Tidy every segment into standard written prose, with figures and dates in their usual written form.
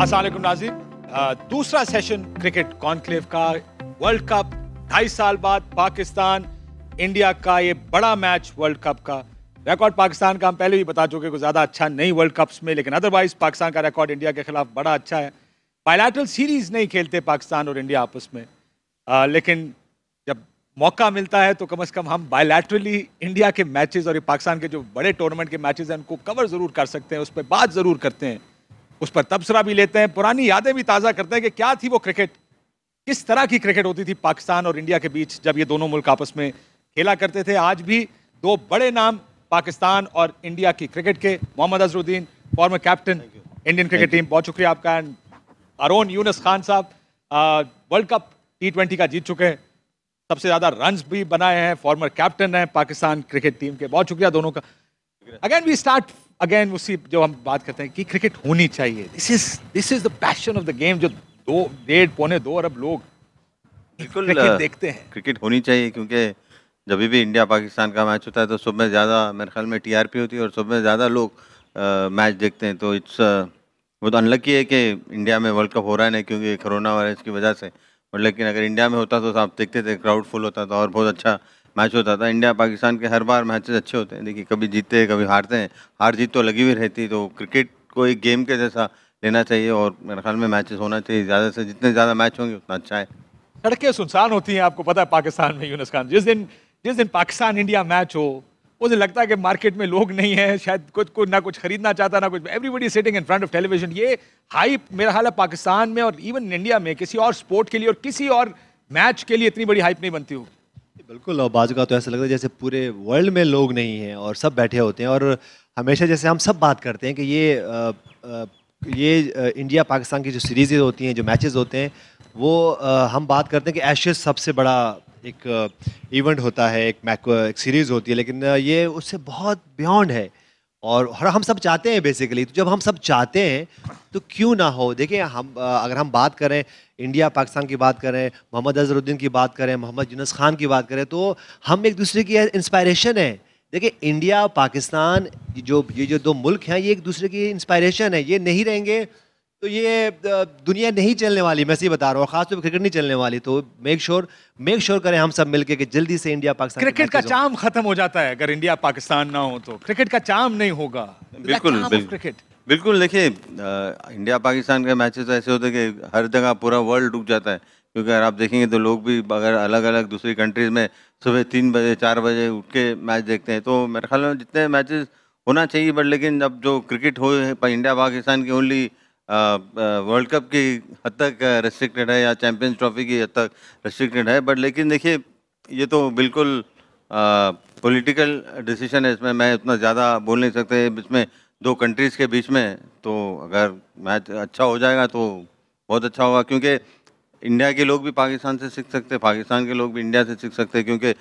अस्सलाम वालेकुम नाज़रीन, दूसरा सेशन क्रिकेट कॉन्क्लेव का वर्ल्ड कप 2.5 साल बाद पाकिस्तान इंडिया का ये बड़ा मैच वर्ल्ड कप का रिकॉर्ड पाकिस्तान का हम पहले भी बता चुके कि ज़्यादा अच्छा नहीं वर्ल्ड कप्स में, लेकिन अदरवाइज पाकिस्तान का रिकॉर्ड इंडिया के खिलाफ बड़ा अच्छा है। बायलैटरल सीरीज नहीं खेलते पाकिस्तान और इंडिया आपस में, लेकिन जब मौका मिलता है तो कम से कम हम बायलैटरली इंडिया के मैचेस और ये पाकिस्तान के जो बड़े टूर्नामेंट के मैचेस हैं उनको कवर ज़रूर कर सकते हैं, उस पर बात ज़रूर करते हैं, उस पर तबसरा भी लेते हैं, पुरानी यादें भी ताज़ा करते हैं कि क्या थी वो क्रिकेट, किस तरह की क्रिकेट होती थी पाकिस्तान और इंडिया के बीच जब ये दोनों मुल्क आपस में खेला करते थे। आज भी दो बड़े नाम पाकिस्तान और इंडिया की क्रिकेट के, Mohammad Azharuddin former captain Indian cricket team, बहुत शुक्रिया आपका, एंड अरोन यूनुस खान साहब वर्ल्ड कप T20 का जीत चुके हैं, सबसे ज़्यादा रन्स भी बनाए हैं, फॉर्मर कैप्टन हैं पाकिस्तान क्रिकेट टीम के, बहुत शुक्रिया दोनों का। अगेन वी स्टार्ट अगेन उसी जो हम बात करते हैं कि क्रिकेट होनी चाहिए, this is the passion of the game, जो 2.5-2 अरब लोग बिल्कुल क्रिकेट देखते हैं। क्रिकेट होनी चाहिए क्योंकि जब भी इंडिया पाकिस्तान का मैच होता है तो सब में ज़्यादा मेरे ख्याल में TRP होती है और सब में ज़्यादा लोग मैच देखते हैं। तो इट्स बहुत अनलकी है कि इंडिया में वर्ल्ड कप हो रहा है नहीं क्योंकि कोरोना वायरस की वजह से, और लेकिन अगर इंडिया में होता तो आप देखते थे क्राउड फुल होता था और बहुत अच्छा मैच होता था। इंडिया पाकिस्तान के हर बार मैचेस अच्छे होते हैं, देखिए कभी जीतते हैं कभी हारते हैं, हार जीत तो लगी हुई रहती है। तो क्रिकेट को एक गेम के जैसा लेना चाहिए और मेरे ख्याल में मैचेस होना चाहिए, ज़्यादा से जितने ज़्यादा मैच होंगे उतना अच्छा है। सड़कें सुनसान होती हैं, आपको पता है पाकिस्तान में यूनुस खान, जिस दिन पाकिस्तान इंडिया मैच हो उस दिन लगता है कि मार्केट में लोग नहीं है, शायद कुछ ना कुछ खरीदना चाहता ना कुछ, everybody sitting in front of television. ये हाइप मेरा हाल है पाकिस्तान में और इवन इंडिया में किसी और स्पोर्ट के लिए और किसी और मैच के लिए इतनी बड़ी हाइप नहीं बनती होगी। बिल्कुल, और बाजू का तो ऐसा लगता है जैसे पूरे वर्ल्ड में लोग नहीं हैं और सब बैठे होते हैं, और हमेशा जैसे हम सब बात करते हैं कि ये इंडिया पाकिस्तान की जो सीरीज़ होती हैं, जो मैचेस होते हैं, वो हम बात करते हैं कि एशेज़ सबसे बड़ा एक इवेंट होता है, एक सीरीज़ होती है, लेकिन ये उससे बहुत बियॉन्ड है और हम सब चाहते हैं बेसिकली। तो जब हम सब चाहते हैं तो क्यों ना हो। देखिए हम अगर हम बात करें इंडिया पाकिस्तान की बात करें, मोहम्मद अजहरुद्दीन की बात करें, मोहम्मद यूनुस खान की बात करें, तो हम एक दूसरे की इंस्पायरेशन है। देखिए इंडिया पाकिस्तान ये जो दो मुल्क हैं ये एक दूसरे की इंस्पायरेशन है, ये नहीं रहेंगे तो ये दुनिया नहीं चलने वाली, मैं सही बता रहा हूँ, खासतौर पर क्रिकेट नहीं चलने वाली। तो मेक श्योर करें हम सब मिलके कि जल्दी से इंडिया पाकिस्तान क्रिकेट का चाम खत्म हो जाता है अगर इंडिया पाकिस्तान ना हो तो, क्रिकेट का चाम नहीं होगा। बिल्कुल क्रिकेट बिल्कुल देखिए इंडिया पाकिस्तान के मैचेस ऐसे होते हैं कि हर जगह पूरा वर्ल्ड रुक जाता है, क्योंकि अगर आप देखेंगे तो लोग भी अगर अलग अलग दूसरी कंट्रीज़ में सुबह 3 बजे 4 बजे उठ के मैच देखते हैं। तो मेरे ख्याल में जितने मैचेस होना चाहिए, बट लेकिन जब जो क्रिकेट हो इंडिया पाकिस्तान की ओनली वर्ल्ड कप की हद तक रेस्ट्रिक्टेड है या चैम्पियंस ट्रॉफी की हद तक रेस्ट्रिक्टेड है, बट लेकिन देखिए ये तो बिल्कुल पॉलिटिकल डिसीजन है, इसमें मैं उतना ज़्यादा बोल नहीं सकते इसमें दो कंट्रीज़ के बीच में। तो अगर मैच अच्छा हो जाएगा तो बहुत अच्छा होगा, क्योंकि इंडिया के लोग भी पाकिस्तान से सीख सकते हैं, पाकिस्तान के लोग भी इंडिया से सीख सकते हैं, क्योंकि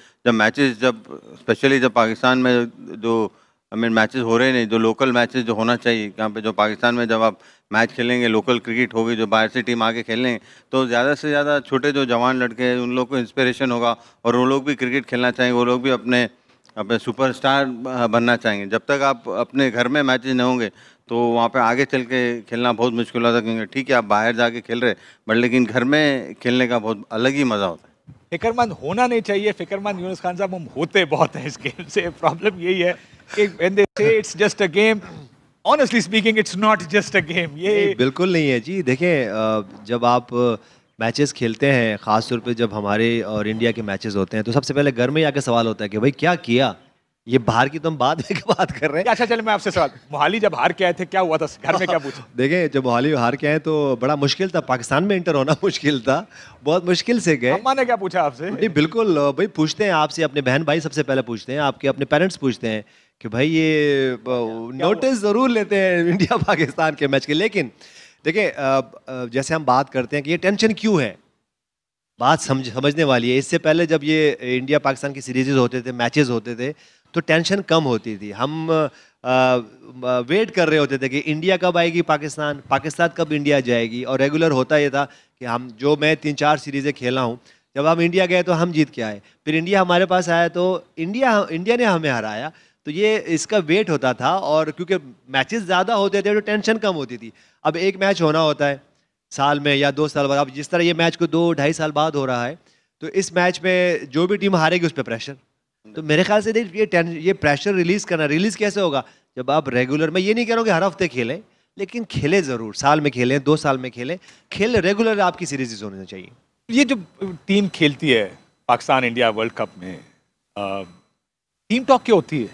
जब स्पेशली जब पाकिस्तान में जो मैचेस हो रहे नहीं, जो लोकल मैचेस जो होना चाहिए यहाँ पे, जो पाकिस्तान में जब आप मैच खेलेंगे, लोकल क्रिकेट होगी, जो बाहर से टीम आके खेलेंगे, तो ज़्यादा से ज़्यादा छोटे जो जवान लड़के हैं उन लोग को इंस्पिरेशन होगा और वो लोग भी क्रिकेट खेलना चाहेंगे, वो लोग भी अपने सुपरस्टार बनना चाहेंगे। जब तक आप अपने घर में मैचेस नहीं होंगे तो वहाँ पे आगे चल के खेलना बहुत मुश्किल होता है, क्योंकि ठीक है आप बाहर जाके खेल रहे, बट लेकिन घर में खेलने का बहुत अलग ही मज़ा होता है। फिक्रमंद होना नहीं चाहिए, फिक्रमंद यूनुस खान साहब हम होते बहुत हैं इस गेम से। प्रॉब्लम यही है कि when they say it's just a game, honestly speaking it's not just a game। ये बिल्कुल नहीं है जी। देखिए जब आप मैचेस खेलते हैं, ख़ास तौर पे जब हमारे और इंडिया के मैचेस होते हैं, तो सबसे पहले घर में ही आके सवाल होता है कि भाई क्या किया, ये बाहर की तो हम बाद में बात कर रहे हैं। अच्छा चलो मैं आपसे सवाल, मोहाली जब हार के आए थे क्या हुआ था, घर में क्या पूछा? देखिए जब मोहाली हार के आए तो बड़ा मुश्किल था, पाकिस्तान में इंटर होना मुश्किल था, बहुत मुश्किल से गए। अम्मा ने क्या पूछा आपसे? नहीं बिल्कुल भाई, पूछते हैं आपसे, अपने बहन भाई सबसे पहले पूछते हैं, आपके अपने पेरेंट्स पूछते हैं कि भाई ये नोटिस ज़रूर लेते हैं इंडिया पाकिस्तान के मैच के। लेकिन देखिए जैसे हम बात करते हैं कि ये टेंशन क्यों है, बात समझने वाली है। इससे पहले जब ये इंडिया पाकिस्तान की सीरीज़ होते थे, मैचेस होते थे, तो टेंशन कम होती थी। हम वेट कर रहे होते थे कि इंडिया कब आएगी पाकिस्तान कब इंडिया जाएगी, और रेगुलर होता ये था कि मैं 3-4 सीरीज़ें खेला हूँ, जब हम इंडिया गए तो हम जीत के आए, फिर इंडिया हमारे पास आया तो इंडिया ने हमें हराया। तो ये इसका वेट होता था, और क्योंकि मैचेस ज़्यादा होते थे तो टेंशन कम होती थी। अब एक मैच होना होता है साल में या 2 साल बाद, अब जिस तरह ये मैच को 2-2.5 साल बाद हो रहा है, तो इस मैच में जो भी टीम हारेगी उस पर प्रेशर। तो मेरे ख्याल से देख ये प्रेशर रिलीज कैसे होगा? जब आप रेगुलर, मैं ये नहीं कह रहा हूँ कि हर हफ्ते खेलें, लेकिन खेले ज़रूर, साल में खेलें, 2 साल में खेलें, खेल रेगुलर आपकी सीरीज होनी चाहिए। ये जो टीम खेलती है पाकिस्तान इंडिया वर्ल्ड कप में, टीम टॉक क्या होती है?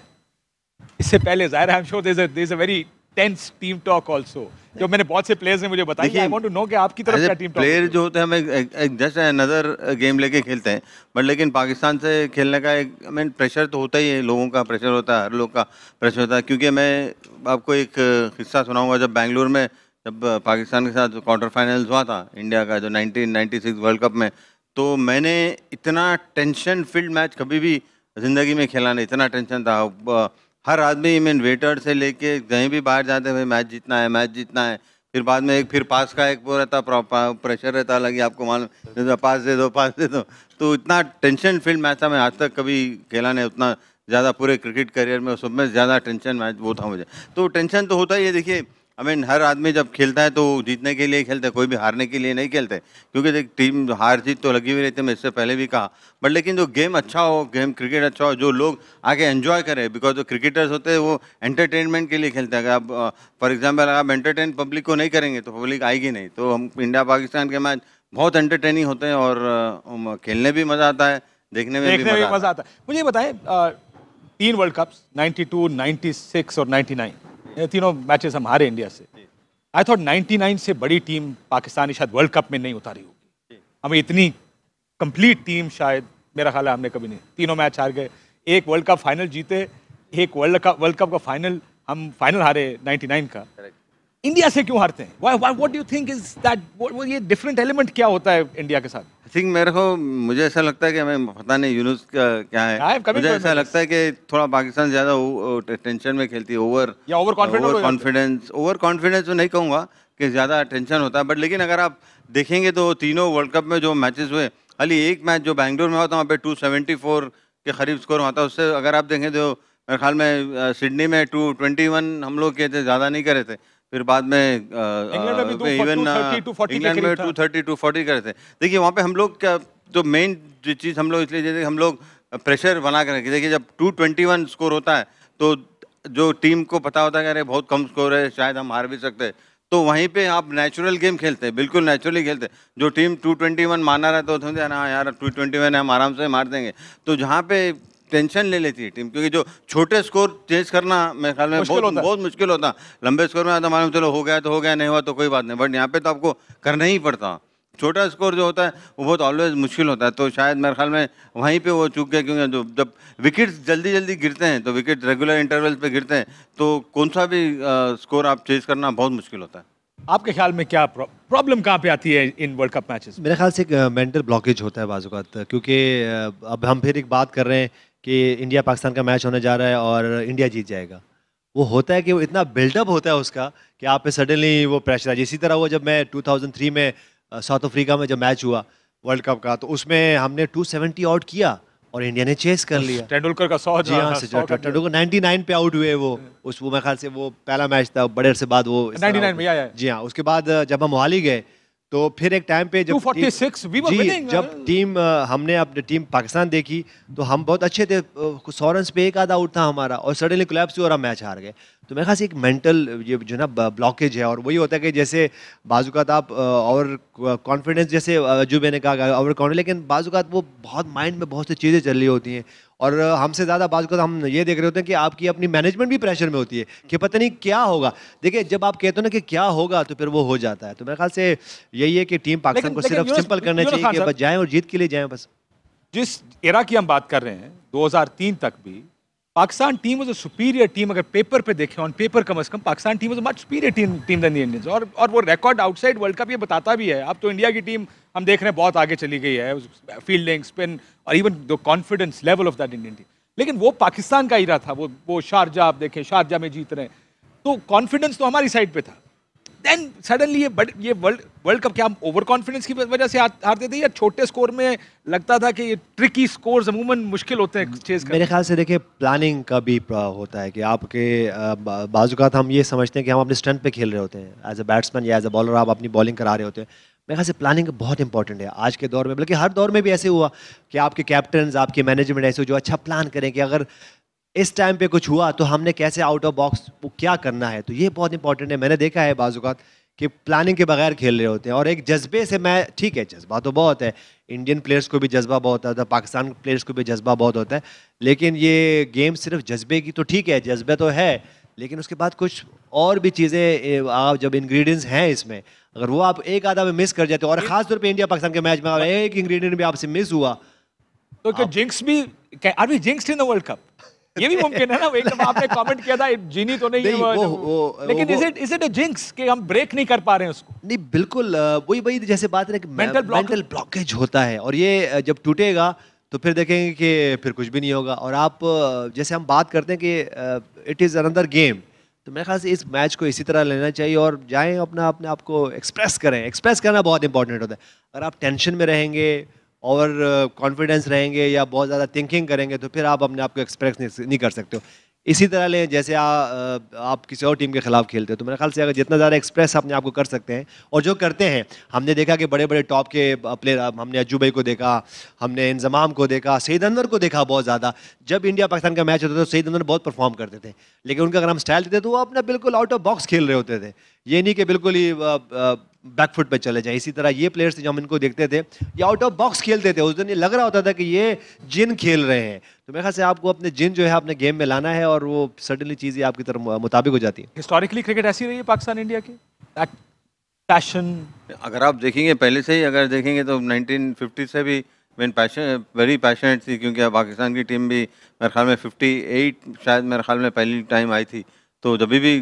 इससे पहले ज़ाहिर है, I am sure there is a very tense team talk also, जो मैंने बहुत से प्लेयर्स ने मुझे बताया। आई वांट टू नो कि आपकी तरफ क्या टीम टॉक प्लेयर जो होते हैं, हम एक जस्ट अनदर गेम लेके खेलते हैं, बट लेकिन पाकिस्तान से खेलने का एक प्रेशर तो होता ही है, लोगों का प्रेशर होता है, हर लोग का प्रेशर होता है। क्योंकि मैं आपको एक किस्सा सुनाऊंगा, जब बेंगलुरु में जब पाकिस्तान के साथ क्वार्टर फाइनल्स हुआ था इंडिया का, जो 1996 वर्ल्ड कप में, तो मैंने इतना टेंशन फिल्ड मैच कभी भी ज़िंदगी में खेला नहीं, इतना टेंशन था। हर आदमी, वेटर से लेके कहीं भी बाहर जाते हुए मैच जीतना है। फिर बाद में फिर पास का एक वो रहता, प्रेशर रहता अलग ही, आपको मालूम, पास दे दो। तो इतना टेंशन फील्ड मैच था, मैं आज तक कभी खेला नहीं उतना ज़्यादा पूरे क्रिकेट करियर में, सब में ज़्यादा टेंशन मैच वो था मुझे। तो टेंशन तो होता ही है। देखिए, हर आदमी जब खेलता है तो जीतने के लिए खेलता है, कोई भी हारने के लिए नहीं खेलते, क्योंकि देख टीम हार जीत तो लगी हुई रहती है, मैं इससे पहले भी कहा। बट लेकिन जो गेम अच्छा हो, गेम क्रिकेट अच्छा हो, जो लोग आगे एंजॉय करें, बिकॉज जो क्रिकेटर्स होते हैं वो एंटरटेनमेंट के लिए खेलते हैं। अगर आप फॉर एग्जाम्पल अगर आप एंटरटेन पब्लिक को नहीं करेंगे तो पब्लिक आएगी नहीं। तो हम इंडिया पाकिस्तान के मैच बहुत एंटरटेनिंग होते हैं, और खेलने भी मज़ा आता है, देखने में भी मज़ा आता है। मुझे बताएं, 3 वर्ल्ड कप्स 92, 96 और 99, ये तीनों मैचेस हम हारे इंडिया से। आई थॉट 99 से बड़ी टीम पाकिस्तानी शायद वर्ल्ड कप में नहीं उतारी होगी। हमें इतनी कंप्लीट टीम शायद, मेरा ख्याल है हमने कभी नहीं, तीनों मैच हार गए। एक वर्ल्ड कप फाइनल जीते, एक वर्ल्ड कप का फाइनल, हम फाइनल हारे 99 का। इंडिया से क्यों हारते हैं? What do you think is that, ये डिफरेंट एलिमेंट क्या होता है इंडिया के साथ? आई थिंक मुझे ऐसा लगता है कि हमें पता नहीं यूनुस का क्या है, मुझे ऐसा लगता है कि थोड़ा पाकिस्तान ज़्यादा टेंशन में खेलती है, ओवर कॉन्फिडेंस तो नहीं कहूँगा कि ज़्यादा टेंशन होता है। बट लेकिन अगर आप देखेंगे तो तीनों वर्ल्ड कप में जो मैचेस हुए, खाली एक मैच जो बेंगलुरु में हुआ था, वहाँ पे 274 के करीब स्कोर हुआ था। उससे अगर आप देखें तो मेरे ख्याल में सिडनी में 221 हम लोग किए थे, ज़्यादा नहीं करे थे। फिर बाद में इंग्लैंड में 230, 240 करे थे। देखिए, वहाँ पे हम लोग का जो मेन चीज़ हम लोग इसलिए जैसे हम लोग प्रेशर बना कर रखे। देखिए, जब 221 स्कोर होता है तो जो टीम को पता होता है कि अरे बहुत कम स्कोर है, शायद हम हार भी सकते हैं, तो वहीं पे आप नेचुरल गेम खेलते हैं, बिल्कुल नेचुरली खेलते हैं। जो टीम 221 मारना रहता है तो समझते हैं ना यार 221 है, हम आराम से मार देंगे। तो जहाँ पे टेंशन ले लेती है टीम, क्योंकि जो छोटे स्कोर चेंज करना मेरे ख्याल में बहुत मुश्किल होता। लंबे स्कोर में आता मालूम चलो हो गया तो हो गया, नहीं हुआ तो कोई बात नहीं, बट यहाँ पे तो आपको करना ही पड़ता। छोटा स्कोर जो होता है वो बहुत ऑलवेज मुश्किल होता है। तो शायद मेरे ख्याल में वहीं पे वो चूक गया, क्योंकि जब विकेट्स जल्दी जल्दी गिरते हैं, तो विकेट रेगुलर इंटरवल पे गिरते हैं, तो कौन सा भी स्कोर आप चेज करना बहुत मुश्किल होता है। आपके ख्याल में क्या प्रॉब्लम कहाँ पे आती है इन वर्ल्ड कप मैचेस? मेरे ख्याल से एक मेंटल ब्लॉकेज होता है बाज़-औक़ात, क्योंकि अब हम फिर एक बात कर रहे हैं कि इंडिया पाकिस्तान का मैच होने जा रहा है और इंडिया जीत जाएगा। वो होता है कि वो इतना बिल्डअप होता है उसका कि आप पे सडनली वो प्रेशर आ जाए। इसी तरह वो जब मैं 2003 में साउथ अफ्रीका में जब मैच हुआ वर्ल्ड कप का, तो उसमें हमने 270 आउट किया और इंडिया ने चेस कर लिया। तेंदुलकर का 100, जी हाँ, तेंदुलकर 99 पे आउट हुए वो मेरे ख्याल से वो पहला मैच था बड़े अरसे बाद वो 99 में। जी हाँ, उसके बाद जब हम मोहाली गए तो फिर एक टाइम पे जब 246 we were winning, जब टीम हमने अपनी टीम पाकिस्तान देखी तो हम बहुत अच्छे थे, 100 रन पे एक आधा आउट था हमारा, और सडनली कोलैप्स हुआ और हम मैच हार गए। तो मेरे ख्याल से एक मेंटल ये जो ना ब्लॉकेज है, और वही होता है कि जैसे बाजुकात आप और कॉन्फिडेंस, जैसे अजूबे ने कहा ओवर कॉन्फिडेंस, लेकिन बाजुकात वो बहुत माइंड में बहुत सी चीज़ें चल रही होती हैं, और हमसे ज़्यादा बाजुकात हम ये देख रहे होते हैं कि आपकी अपनी मैनेजमेंट भी प्रेशर में होती है कि पता नहीं क्या होगा। देखिए, जब आप कहते हो ना कि क्या होगा तो फिर वो हो जाता है। तो मेरे ख्याल से यही है कि टीम पाकिस्तान को सिर्फ सिंपल करना चाहिए कि बस जाएं और जीत के लिए जाएं बस। जिस एरा की हम बात कर रहे हैं 2003 तक भी Pakistan team was a superior team. अगर पेपर पे देखें, ऑन पेपर कम से कम Pakistan team was a much superior team than the Indians, और वो रिकॉर्ड आउटसाइड वर्ल्ड कप ये बताता भी है। अब तो इंडिया की टीम हम देख रहे हैं बहुत आगे चली गई है, फील्डिंग, स्पिन और even the confidence level of that Indian team. लेकिन वो पाकिस्तान का इरा था, वो शारजा आप देखें, शारजा में जीत रहे हैं, तो कॉन्फिडेंस तो हमारी साइड पे था। देन सडनली ये वर्ल्ड कप क्या हम ओवर कॉन्फिडेंस की वजह से हारते थे, या छोटे स्कोर में लगता था कि ये ट्रिकी स्कोर्स अमूमन मुश्किल होते हैं चेज करना? मेरे ख्याल से देखिए प्लानिंग का भी होता है कि आपके बाजुकात हम ये समझते हैं कि हम अपने स्टंट पे खेल रहे होते हैं, एज अ बैट्समैन या एज अ बॉलर आप अपनी बॉलिंग करा रहे होते हैं। मेरे ख्याल से प्लानिंग बहुत इंपॉर्टेंट है आज के दौर में, बल्कि हर दौर में भी ऐसे हुआ कि आपके कैप्टन, आपके मैनेजमेंट ऐसे हो जो अच्छा प्लान करें कि अगर इस टाइम पे कुछ हुआ तो हमने कैसे आउट ऑफ बॉक्स क्या करना है। तो ये बहुत इंपॉर्टेंट है। मैंने देखा है बाजुकात कि प्लानिंग के बगैर खेल रहे होते हैं और एक जज्बे से, मैं ठीक है जज्बा तो बहुत है, इंडियन प्लेयर्स को भी जज्बा बहुत होता है, पाकिस्तान प्लेयर्स को भी जज्बा बहुत होता है, लेकिन ये गेम सिर्फ जज्बे की तो ठीक है, जज्बे तो है, लेकिन उसके बाद कुछ और भी चीज़ें आप जब इंग्रेडिएंट्स हैं इसमें, अगर वो आप एक आधा में मिस कर जाते हो, और खासतौर पे इंडिया पाकिस्तान के मैच में अगर एक इंग्रेडिएंट भी आपसे मिस हुआ तो क्या जिंक्स भी, are we jinxed in the world cup? ये भी मुमकिन है ना। एक दफा आपने कमेंट किया था जीनी तो नहीं, लेकिन इज इट अ जिंक्स कि हम ब्रेक नहीं कर पा रहे हैं उसको? नहीं बिल्कुल, वही जैसे बात है कि Mental मेंटल ब्लॉकेज होता है, और ये जब टूटेगा तो फिर देखेंगे कि फिर कुछ भी नहीं होगा। और आप जैसे हम बात करते हैं कि इट इज़ अनदर गेम, तो मेरे ख्याल से इस मैच को इसी तरह लेना चाहिए और जाएं अपने आप को एक्सप्रेस करें। एक्सप्रेस करना बहुत इंपॉर्टेंट होता है। अगर आप टेंशन में रहेंगे और कॉन्फिडेंस रहेंगे या बहुत ज़्यादा थिंकिंग करेंगे तो फिर आप अपने आप को एक्सप्रेस नहीं कर सकते हो। इसी तरह लें जैसे आप किसी और टीम के खिलाफ खेलते हो, तो मेरे ख्याल से अगर जितना ज़्यादा एक्सप्रेस अपने आप को कर सकते हैं, और जो करते हैं, हमने देखा कि बड़े बड़े टॉप के प्लेयर, हमने अज्जू भाई को देखा, हमने इंजमाम को देखा, सईद अनवर को देखा बहुत ज़्यादा। जब इंडिया पाकिस्तान का मैच होता था तो सईद अनवर बहुत परफॉर्म करते थे, लेकिन उनका अगर हम स्टाइल देते तो वो अपना बिल्कुल आउट ऑफ बॉक्स खेल रहे होते थे, ये नहीं कि बिल्कुल ही बैकफुट पे चले जाए। इसी तरह ये प्लेयर्स जब हम इनको देखते थे ये आउट ऑफ बॉक्स खेलते थे, उस दिन ये लग रहा होता था कि ये जिन खेल रहे हैं। तो मेरे ख्याल से आपको अपने जिन जो है अपने गेम में लाना है और वो सडनली चीज़ें आपकी तरफ मुताबिक हो जाती है। हिस्टोरिकली क्रिकेट ऐसी रही है पाकिस्तान इंडिया की, पैशन? अगर आप देखेंगे पहले से ही, अगर देखेंगे तो 1950 से भी वेरी पैशनेट थी, क्योंकि पाकिस्तान की टीम भी मेरे ख्याल में 58 शायद मेरे ख्याल में पहली टाइम आई थी। तो जब भी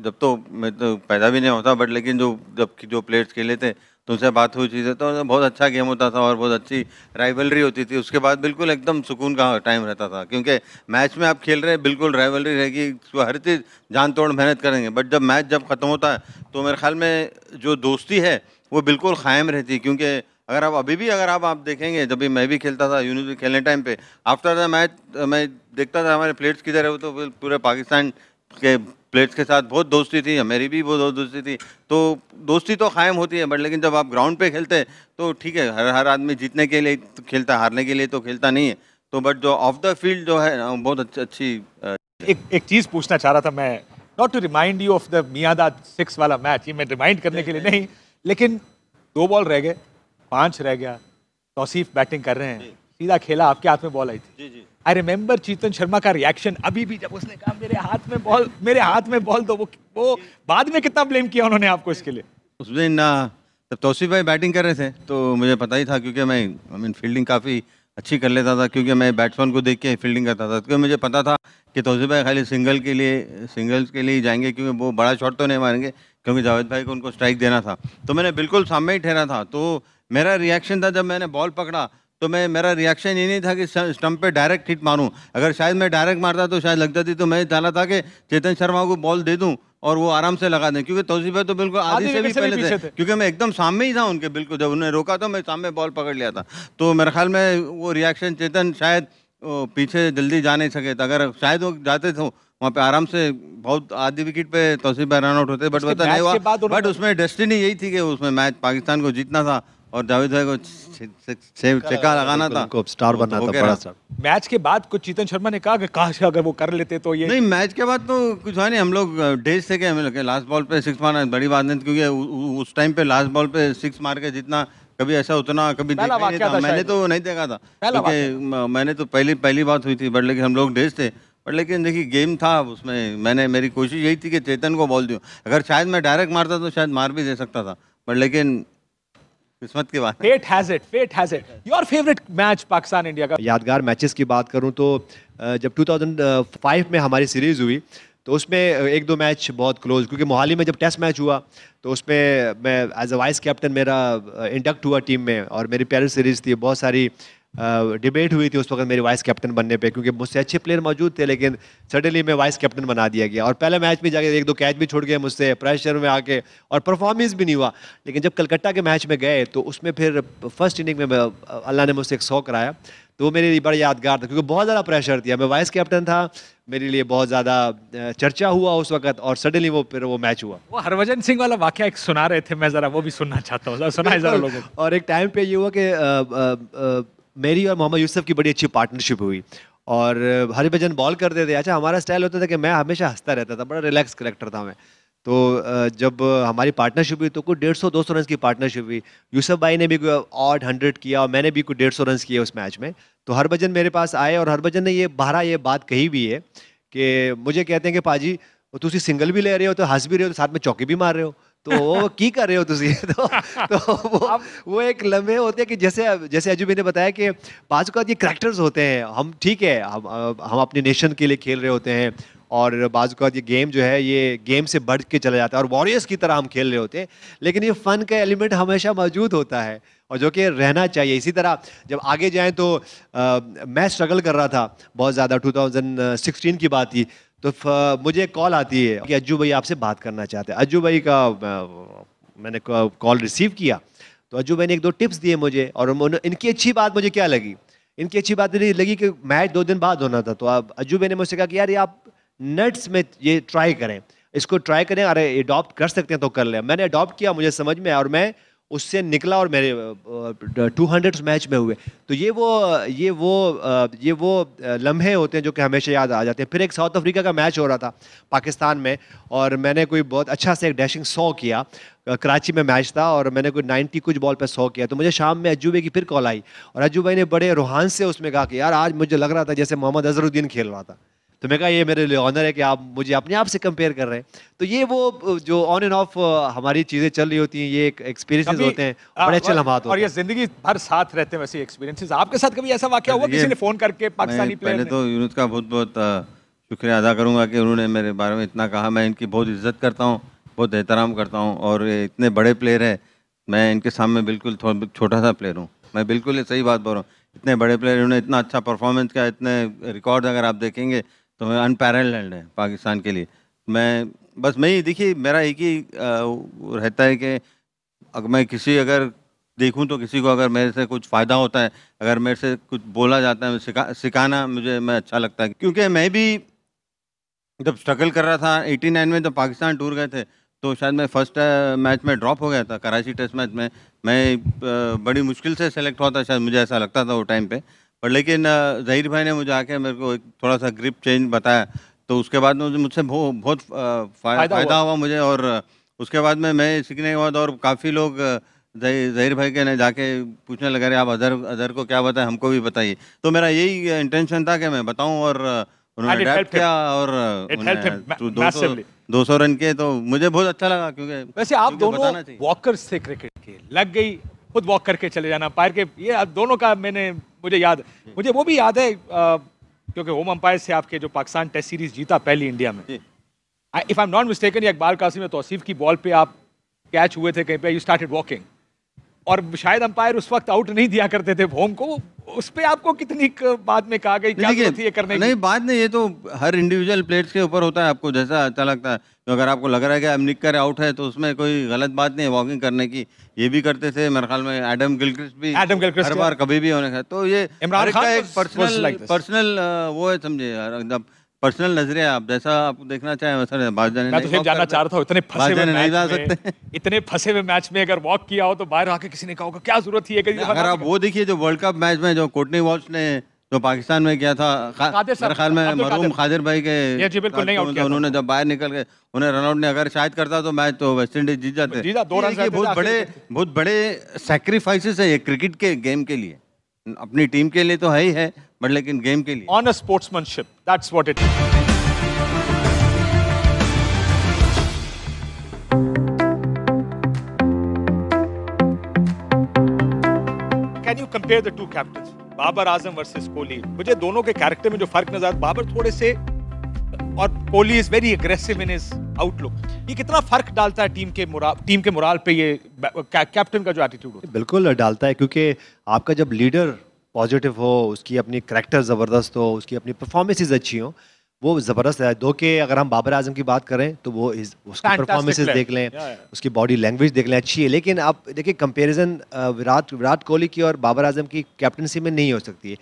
जब तो मैं तो पैदा भी नहीं होता, बट लेकिन जो प्लेयर्स खेले थे तो उनसे बात हुई चीज़ें, तो बहुत अच्छा गेम होता था और बहुत अच्छी राइवलरी होती थी। उसके बाद बिल्कुल एकदम सुकून का टाइम रहता था, क्योंकि मैच में आप खेल रहे हैं, बिल्कुल राइवलरी रहेगी, हर चीज़ जान तोड़ मेहनत करेंगे। बट जब मैच ख़त्म होता है तो मेरे ख्याल में जो दोस्ती है वो बिल्कुल क़ायम रहती है। क्योंकि अगर आप अभी भी अगर आप देखेंगे, जब भी मैं भी खेलता था यूनिवर्सिटी खेलने टाइम पे, आफ्टर द मैच मैं देखता था हमारे प्लेयर्स किधर है, वो तो पूरे पाकिस्तान के प्लेयर्स के साथ बहुत दोस्ती थी, मेरी भी बहुत दोस्ती थी। तो दोस्ती तो कायम होती है, बट लेकिन जब आप ग्राउंड पे खेलते हैं तो ठीक है, हर आदमी जीतने के लिए तो खेलता है, हारने के लिए तो खेलता नहीं है। तो बट जो ऑफ द फील्ड जो है बहुत अच्छी एक चीज़ पूछना चाह रहा था मैं, not to remind you of the Miandad 6 वाला मैच, ये मैं रिमाइंड करने के लिए नहीं, लेकिन 2 बॉल रह गए, 5 रह गया, तौसीफ बैटिंग कर रहे हैं, सीधा खेला, आपके हाथ में बॉल आई थी। जी। आई रिमेंबर चेतन शर्मा का रिएक्शन अभी भी, जब उसने कहा मेरे हाथ में बॉल दो, वो बाद में कितना ब्लेम किया उन्होंने आपको इसके लिए? उस दिन जब तौसीफ भाई बैटिंग कर रहे थे तो मुझे पता ही था, क्योंकि मैं फील्डिंग काफ़ी अच्छी कर लेता था, क्योंकि मैं बैट्समैन को देख के फील्डिंग करता था। क्योंकि मुझे पता था कि तौसीफ भाई खाली सिंगल्स के लिए ही जाएंगे, क्योंकि वो बड़ा शॉट तो नहीं मारेंगे, क्योंकि जावेद भाई को उनको स्ट्राइक देना था। तो मैंने बिल्कुल सामने ही ठहरा था। तो मेरा रिएक्शन था, जब मैंने बॉल पकड़ा तो मेरा रिएक्शन ये नहीं था कि स्टंप पे डायरेक्ट हिट मारूं। अगर शायद मैं डायरेक्ट मारता तो शायद लगता थी, तो मैं चाहा था कि चेतन शर्मा को बॉल दे दूं और वो आराम से लगा दें, क्योंकि तौसीफ भाई तो बिल्कुल आधी से भी पहले थे, क्योंकि मैं एकदम सामने ही था उनके, बिल्कुल जब उन्होंने रोका तो मैं सामने बॉल पकड़ लिया था। तो मेरे ख्याल में वो रिएक्शन, चेतन शायद पीछे जल्दी जा नहीं सके था, अगर शायद वो जाते थे वहाँ पे आराम से बहुत आधी विकेट पे तौसीफ भाई रन आउट होते, बट पता नहीं हुआ। बट उसमें डेस्टिनी यही थी कि उसमें मैच पाकिस्तान को जीतना था और जावेद भाई को छक्का लगाना था, उनको स्टार बनना था, बड़ा स्टार। मैच के बाद कुछ चेतन शर्मा ने कहा कि काश अगर वो कर लेते तो ये नहीं। मैच के बाद तो कुछ हुआ नहीं, हम लोग डेज थे कि हमें लगे लास्ट बॉल पे 6 मारना बड़ी बात नहीं, क्योंकि उस टाइम पे लास्ट बॉल पे 6 मार के जितना कभी ऐसा उतना कभी देखा नहीं था। मैंने तो नहीं देखा था, क्योंकि मैंने तो पहली बात हुई थी, बट लेकिन हम लोग डेज थे। बट लेकिन देखिए गेम था, उसमें मेरी कोशिश यही थी कि चेतन को बॉल दूं। अगर शायद मैं डायरेक्ट मारता तो शायद मार भी दे सकता था, बट लेकिन किस्मत की बात। Fate has it. Your favorite match Pakistan India का? यादगार मैचेस की बात करूं तो जब 2005 में हमारी सीरीज़ हुई तो उसमें 1-2 मैच बहुत क्लोज, क्योंकि मोहाली में जब टेस्ट मैच हुआ तो उसमें मैं एज अ वाइस कैप्टन मेरा इंडक्ट हुआ टीम में, और मेरी प्यारी सीरीज़ थी, बहुत सारी डिबेट हुई थी उस वक्त मेरे वाइस कैप्टन बनने पे, क्योंकि मुझसे अच्छे प्लेयर मौजूद थे, लेकिन सडनली मैं वाइस कैप्टन बना दिया गया और पहले मैच में जाके 1-2 कैच भी छूट गए मुझसे प्रेशर में आके, और परफॉर्मेंस भी नहीं हुआ। लेकिन जब कलकत्ता के मैच में गए तो उसमें फिर फर्स्ट इनिंग में अल्लाह ने मुझसे एक 100 कराया, तो वो मेरे लिए बड़ा यादगार था, क्योंकि बहुत ज़्यादा प्रेशर था। मैं वाइस कैप्टन था, मेरे लिए बहुत ज़्यादा चर्चा हुआ उस वक्त, और सडनली फिर वो मैच हुआ। वो हरभजन सिंह वाला वाकया एक सुना रहे थे, मैं जरा वो भी सुनना चाहता हूँ, सुनाए जरा लोगों को। और एक टाइम पे ये हुआ कि मेरी और मोहम्मद यूसुफ की बड़ी अच्छी पार्टनरशिप हुई, और हरभजन बॉल करते थे। अच्छा, हमारा स्टाइल होता था कि मैं हमेशा हंसता रहता था, बड़ा रिलैक्स करेक्टर था मैं। तो जब हमारी पार्टनरशिप हुई तो कुछ 150-200 रन की पार्टनरशिप हुई। यूसुफ भाई ने भी ऑड 100 किया और मैंने भी कुछ 150 रन किए उस मैच में। तो हरभजन मेरे पास आए और हरभजन ने ये बात कही भी है कि मुझे कहते हैं कि पाजी तुसी सिंगल भी ले रहे हो तो हंस भी रहे हो तो साथ में चौके भी मार रहे हो, तो वो की कर रहे हो तुसी तो वो एक लम्हे होते हैं कि जैसे अजू भाई ने बताया कि बाज़ औक़ात ये करैक्टर्स होते हैं। हम ठीक है, हम अपने नेशन के लिए खेल रहे होते हैं, और बाज़ औक़ात ये गेम जो है ये गेम से बढ़ के चला जाता है और वॉरियर्स की तरह हम खेल रहे होते हैं, लेकिन ये फ़न का एलिमेंट हमेशा मौजूद होता है और जो कि रहना चाहिए। इसी तरह जब आगे जाएं तो मैं स्ट्रगल कर रहा था बहुत ज़्यादा, 2016 की बात थी, तो मुझे एक कॉल आती है कि अज्जू भाई आपसे बात करना चाहते हैं। अज्जू भाई का मैंने कॉल रिसीव किया तो अज्जू भाई ने 1-2 टिप्स दिए मुझे, और इनकी अच्छी बात मुझे क्या लगी, इनकी अच्छी बात मुझे लगी कि मैच 2 दिन बाद होना था। तो अब अज्जू भाई ने मुझसे कहा कि यार ये आप नट्स में ये ट्राई करें, इसको ट्राई करें, अरे अडॉप्ट कर सकते हैं तो कर लें। मैंने अडॉप्ट किया, मुझे समझ में आया और मैं उससे निकला और मेरे 200 मैच में हुए। तो ये वो लम्हे होते हैं जो कि हमेशा याद आ जाते हैं। फिर एक साउथ अफ्रीका का मैच हो रहा था पाकिस्तान में, और मैंने कोई बहुत अच्छा से एक डैशिंग 100 किया। कराची में मैच था और मैंने कोई 90 कुछ बॉल पे 100 किया। तो मुझे शाम में अज्जू भाई की फिर कॉल आई और अज्जू भाई ने बड़े रूहान से उसमें कहा कि यार आज मुझे लग रहा था जैसे मोहम्मद अजहरुद्दीन खेल रहा था। तो मैं कहा ये मेरे लिए ऑनर है कि आप मुझे अपने आप से कंपेयर कर रहे हैं। तो ये वो जो ऑन एंड ऑफ हमारी चीज़ें चल रही होती हैं, ये एक एक्सपीरियंसेस होते हैं, बड़े अच्छे लम्हात होते हैं। और ये जिंदगी भर साथ रहते हैं वैसे एक्सपीरियंसेस। आपके साथ कभी ऐसा वाकया हुआ किसी ने फोन करके पाकिस्तानी प्लेयर पहले तो यूनुस का बहुत बहुत शुक्रिया अदा करूंगा कि उन्होंने मेरे बारे में इतना कहा। मैं इनकी बहुत इज्जत करता हूँ, बहुत एहतराम करता हूँ, और ये इतने बड़े प्लेयर हैं, मैं इनके सामने बिल्कुल छोटा सा प्लेयर हूँ। मैं बिल्कुल ये सही बात बोल रहा हूँ। इतने बड़े प्लेयर, उन्होंने इतना अच्छा परफॉर्मेंस किया, इतने रिकॉर्ड अगर आप देखेंगे तो मैं अनपैरेलल्ड है पाकिस्तान के लिए। मैं ही देखिए, मेरा एक ही रहता है कि अगर मैं किसी अगर देखूं तो किसी को अगर मेरे से कुछ फ़ायदा होता है, अगर मेरे से कुछ बोला जाता है, सिखाना मैं अच्छा लगता है। क्योंकि मैं भी जब स्ट्रगल कर रहा था 89 में, तो पाकिस्तान टूर गए थे, तो शायद मैं फर्स्ट मैच में ड्रॉप हो गया था कराची टेस्ट मैच में। मैं बड़ी मुश्किल से सेलेक्ट हुआ था, शायद मुझे ऐसा लगता था वो टाइम पे। पर लेकिन ज़हीर भाई ने मुझे आके मेरे को एक थोड़ा सा ग्रिप चेंज बताया, तो उसके बाद में मुझसे बहुत फ़ायदा हुआ मुझे। और उसके बाद में मैं सीखने के बाद और काफ़ी लोग ज़हीर भाई के ने जाके पूछने लगे, रहे आप अज़हर को क्या बताएं, हमको भी बताइए। तो मेरा यही इंटेंशन था कि मैं बताऊँ, और उन्होंने अडैप्ट किया और 200 रन के, तो मुझे बहुत अच्छा लगा। क्योंकि वैसे आप दोनों वॉकर्स थे क्रिकेट के, लग गई खुद वॉक करके चले जाना अंपायर के, ये आप दोनों का मुझे वो भी याद है क्योंकि होम अंपायर से आपके जो पाकिस्तान टेस्ट सीरीज जीता पहली इंडिया में, if I am not mistaken, Iqbal Qasim या तौसीफ की बॉल पे आप कैच हुए थे कहीं पे, यू स्टार्टेड वॉकिंग, और शायद अंपायर उस वक्त आउट नहीं दिया करते थे होम को। उस पे आपको कितनी बाद में कहा गई, क्या जरूरत थी ये करने की? नहीं, बात नहीं, ये तो हर इंडिविजुअल प्लेयर्स के ऊपर होता है, आपको जैसा अच्छा लगता है। तो अगर आपको लग रहा है कि अब निकर आउट है तो उसमें कोई गलत बात नहीं है वॉकिंग करने की। ये भी करते थे मेरे ख्याल में एडम गिलक्रिस्ट भी हर बार कभी भी होने का। तो ये इमरान खान एक पर्सनल वो है, समझे यार, एकदम पर्सनल नजरिया। आप जैसा आप देखना चाहें वैसा। मैं तो जानना चाह रहा था, इतने फंसे हुए मैच में अगर वॉक किया हो तो बाहर आके किसी ने कहा होगा क्या जरूरत थी? अगर आप वो देखिए जो वर्ल्ड कप मैच में जो कोटनी वॉल्श ने जो पाकिस्तान में किया था, मेरे ख्याल में मरहूम खादिर भाई के, उन्होंने जब बाहर निकल गए, उन्हें रनआउट ने अगर शायद करता तो मैच तो वेस्ट इंडीज जीत जाते। बहुत बड़े सैक्रिफाइसेस है ये क्रिकेट के गेम के लिए, अपनी टीम के लिए तो है ही है, बट लेकिन गेम के लिए। On a sportsmanship, that's what it is. Can you compare the two captains, Babar Azam versus Kohli? मुझे दोनों के कैरेक्टर में जो फर्क नजर आता, बाबर थोड़े से और Kohli is very aggressive in his outlook. ये कितना फर्क डालता है टीम के मोराल पे, ये कैप्टन का जो एटीट्यूड होता है? बिल्कुल डालता है, क्योंकि आपका जब लीडर पॉजिटिव हो, उसकी अपनी करैक्टर ज़बरदस्त हो, उसकी अपनी परफॉर्मेंसेस अच्छी हो, वो ज़बरदस्त है। दो के अगर हम बाबर आजम की बात करें तो वो उसकी Fantastic परफॉर्मेंसेस player. देख लें, Yeah, yeah. उसकी बॉडी लैंग्वेज देख लें, अच्छी है। लेकिन आप देखिए कंपैरिजन विराट कोहली की और बाबर आजम की कैप्टनसी में नहीं हो सकती है।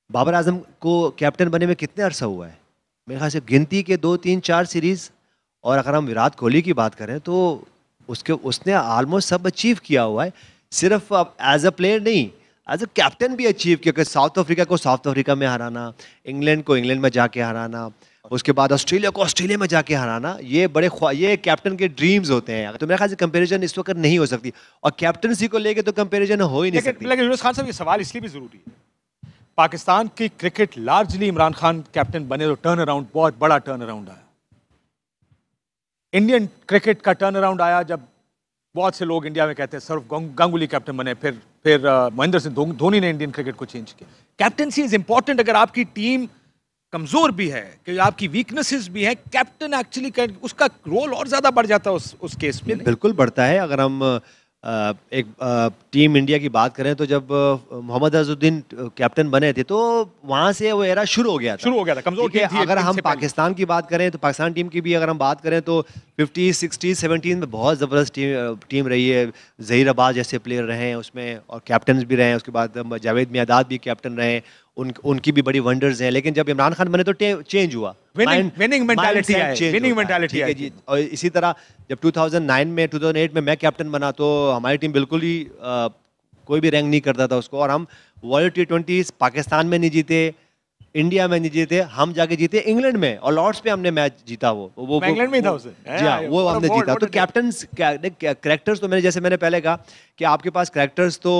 बाबर आजम को कैप्टन बने में कितने अरसा हुआ है? मेरे ख्याल से गिनती के 2 3 4 सीरीज। और अगर हम विराट कोहली की बात करें तो उसने ऑलमोस्ट सब अचीव किया हुआ है। सिर्फ अब एज अ प्लेयर नहीं, एज अ कैप्टन भी अचीव किया। साउथ अफ्रीका को साउथ अफ्रीका में हराना, इंग्लैंड को इंग्लैंड में जाके हराना, उसके बाद ऑस्ट्रेलिया को ऑस्ट्रेलिया में जाके हराना, ये कैप्टन के ड्रीम्स होते हैं। तो मेरे ख्याल से कंपैरिजन इस वक्त नहीं हो सकती, और कैप्टनसी को लेके तो कंपैरिजन हो ही नहीं सकती। लेकिन यूनुस खान साहब, ये सवाल इसलिए भी जरूरी है, पाकिस्तान की cricket largely Imran Khan captain बने तो टर्न अराउंड, बहुत बड़ा टर्न अराउंड आया। इंडियन क्रिकेट का टर्न अराउंड आया जब बहुत से लोग इंडिया में कहते हैं सौरव गांगुली कैप्टन बने, फिर महेंद्र सिंह धोनी ने इंडियन क्रिकेट को चेंज किया। Captaincy is important. अगर आपकी टीम कमजोर भी है, कि आपकी वीकनेसेस भी है, कैप्टन एक्चुअली उसका रोल और ज्यादा बढ़ जाता है उस केस में। बिल्कुल बढ़ता है। अगर हम एक टीम इंडिया की बात करें तो जब मोहम्मद अजहरुद्दीन कैप्टन बने थे तो वहां से वो एरा शुरू हो गया था। कमजोर ठीक है, टीम थी अगर हम इनसे पहले। पाकिस्तान की बात करें तो पाकिस्तान टीम की भी अगर हम बात करें तो 50s 60s 70s में बहुत ज़बरदस्त टीम रही है। ज़हीर अब्बास जैसे प्लेयर रहे हैं उसमें, और कैप्टन भी रहे हैं। उसके बाद जावेद मियादाद भी कैप्टन रहे। उनकी भी बड़ी वंडर्स हैं। लेकिन जब इमरान खान बने तो चेंज हुआ, विनिंग मेंटालिटी mindset है, change विनिंग होता है, मेंटालिटी ठीक है जी। और इसी तरह जब 2009 में 2008 में मैं कैप्टन बना तो हमारी टीम बिल्कुल ही कोई भी रैंक नहीं करता था उसको। और हम वर्ल्ड T20 पाकिस्तान में नहीं जीते, इंडिया में नहीं जीते, हम जाके जीते इंग्लैंड में, और लॉर्ड्स पे हमने मैच जीता। वो इंग्लैंड में ही था उसे। जी हाँ, वो हमने जीता। तो कैप्टन्स कैरेक्टर्स तो जैसे मैंने पहले कहा कि आपके पास कैरेक्टर्स तो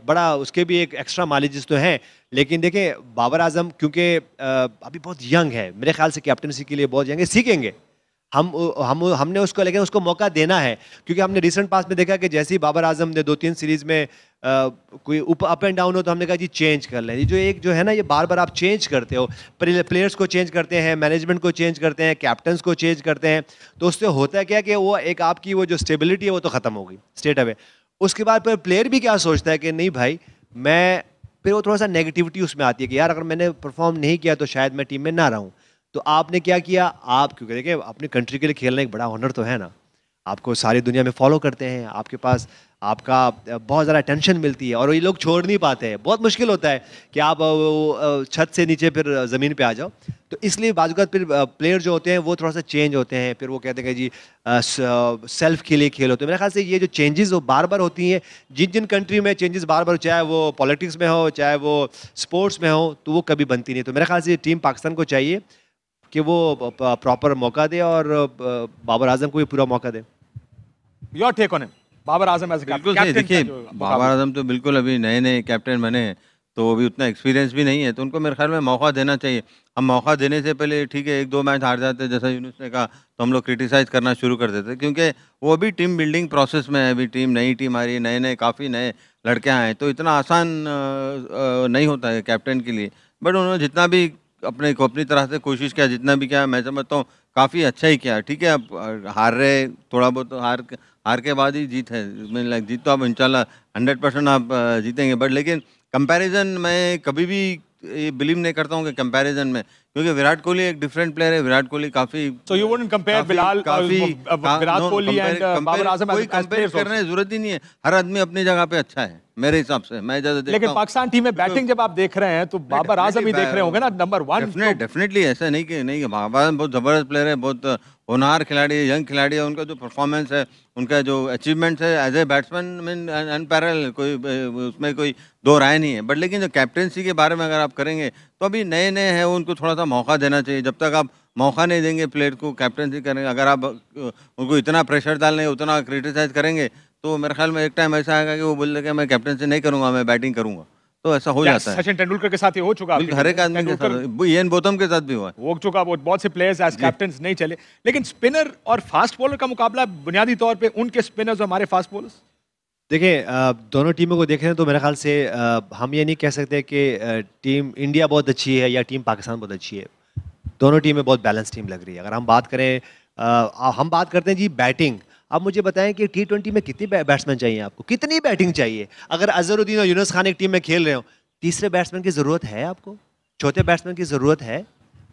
बड़ा उसके भी एक एक्स्ट्रा माइलेजेस तो हैं। लेकिन देखें बाबर आजम क्योंकि अभी बहुत यंग है, मेरे ख्याल से कैप्टनसी के लिए बहुत यंग है, सीखेंगे हमने उसको, लेकिन उसको मौका देना है। क्योंकि हमने रिसेंट पास में देखा कि जैसे ही बाबर आजम ने 2 3 सीरीज में कोई अप एंड डाउन हो तो हमने कहा जी चेंज कर लें। जो है ना, ये बार बार आप चेंज करते हो, प्लेयर्स को चेंज करते हैं, मैनेजमेंट को चेंज करते हैं, कैप्टन्स को चेंज करते हैं, तो उससे होता क्या कि वो एक आपकी वो जो स्टेबिलिटी है वो तो ख़त्म हो गई स्ट्रेट अवे। उसके बाद फिर प्लेयर भी क्या सोचता है कि नहीं भाई मैं, फिर वो थोड़ा सा नेगेटिविटी उसमें आती है कि यार अगर मैंने परफॉर्म नहीं किया तो शायद मैं टीम में ना रहूं। तो आपने क्या किया, आप क्योंकि देखिए अपनी कंट्री के लिए खेलना एक बड़ा ऑनर तो है ना, आपको सारी दुनिया में फॉलो करते हैं, आपके पास आपका बहुत ज़्यादा अटेंशन मिलती है, और ये लोग छोड़ नहीं पाते हैं। बहुत मुश्किल होता है कि आप छत से नीचे फिर ज़मीन पे आ जाओ। तो इसलिए बाज़ फिर प्लेयर जो होते हैं वो थोड़ा सा चेंज होते हैं। फिर वो कहते हैं कि जी सेल्फ के लिए खेल होते हैं। मेरे ख्याल से ये जो चेंजेस वो बार बार होती हैं, जिन जिन कंट्री में चेंजेस बार बार, चाहे वो पॉलिटिक्स में हो चाहे वो स्पोर्ट्स में हो, तो वो कभी बनती नहीं। तो मेरे ख्याल से टीम पाकिस्तान को चाहिए कि वो प्रॉपर मौका दे और बाबर आजम को भी पूरा मौका दे। Your take on him, Babar Azam as बिल्कुल सही। देखिए बाबर आजम तो बिल्कुल अभी नए नए कैप्टन बने हैं, तो अभी उतना एक्सपीरियंस भी नहीं है, तो उनको मेरे ख्याल में मौका देना चाहिए। हम मौका देने से पहले ठीक है 1 2 मैच हार जाते जैसा यूनुस ने कहा तो हम लोग क्रिटिसाइज करना शुरू कर देते, क्योंकि वो अभी टीम बिल्डिंग प्रोसेस में है। अभी टीम नई टीम आ रही है, नए काफ़ी नए लड़के आए, तो इतना आसान नहीं होता है कैप्टन के लिए। बट उन्होंने जितना भी अपनी तरह से कोशिश किया, जितना भी किया, मैं समझता हूँ काफ़ी अच्छा ही किया। ठीक है, अब हार रहे थोड़ा बहुत, तो हार के बाद ही जीत है। जीत तो आप इंशाल्लाह 100% आप जीतेंगे। बट लेकिन कंपैरिजन मैं कभी भी ये बिलीव नहीं करता हूँ कि कंपैरिजन में, क्योंकि विराट कोहली एक डिफरेंट प्लेयर है। विराट कोहली काफ़ी, so you wouldn't compare Bilal Virat Kohli and Babar Azam कोई कंपेयर करने की जरूरत ही नहीं है। हर आदमी अपनी जगह पे अच्छा है मेरे हिसाब से, मैं ज़्यादा देखता हूं। लेकिन पाकिस्तान टीम में बैटिंग जब आप देख रहे हैं तो बाबर आजम ही देख रहे होंगे ना, नंबर 1। डेफिनेटली ऐसा नहीं कि बाबर आजम बहुत ज़बरदस्त प्लेयर है, बहुत होनहार खिलाड़ी है, यंग खिलाड़ी है। उनका जो परफॉर्मेंस है, उनका जो अचीवमेंट्स है as a batsman, mean unparalleled, कोई उसमें कोई दो राय नहीं है। बट लेकिन जो कैप्टनसी के बारे में अगर आप करेंगे तो अभी नए हैं, उनको थोड़ा सा मौका देना चाहिए। जब तक आप मौका नहीं देंगे प्लेयर को कैप्टनसी करेंगे, अगर आप उनको इतना प्रेशर डालेंगे, उतना क्रिटिसाइज करेंगे, तो मेरे ख्याल में एक टाइम ऐसा आएगा कि वो बोल देगा मैं कैप्टनसी नहीं करूंगा, मैं बैटिंग करूंगा। तो ऐसा हो जाता है। सचिन तेंदुलकर के साथ ये हो चुका, हर एक आदमी के साथ, इयान बोथम के साथ भी हुआ हो चुका। बहुत से प्लेयर्स एज कैप्टन्स नहीं चले। लेकिन स्पिनर और फास्ट बॉलर का मुकाबला बुनियादी तौर पे उनके स्पिनर्स और हमारे फास्ट बॉलर्स, देखिए दोनों टीमों को देखें तो मेरे ख्याल से हम ये नहीं कह सकते कि टीम इंडिया बहुत अच्छी है या टीम पाकिस्तान बहुत अच्छी है। दोनों टीमें बहुत बैलेंस टीम लग रही है। अगर हम बात करें, हम बात करते हैं जी बैटिंग, आप मुझे बताएं कि T20 में कितने बैट्समैन चाहिए आपको, कितनी बैटिंग चाहिए? अगर अजहरुद्दीन और यूनुस खान एक टीम में खेल रहे हो, तीसरे बैट्समैन की ज़रूरत है आपको? चौथे बैट्समैन की ज़रूरत है?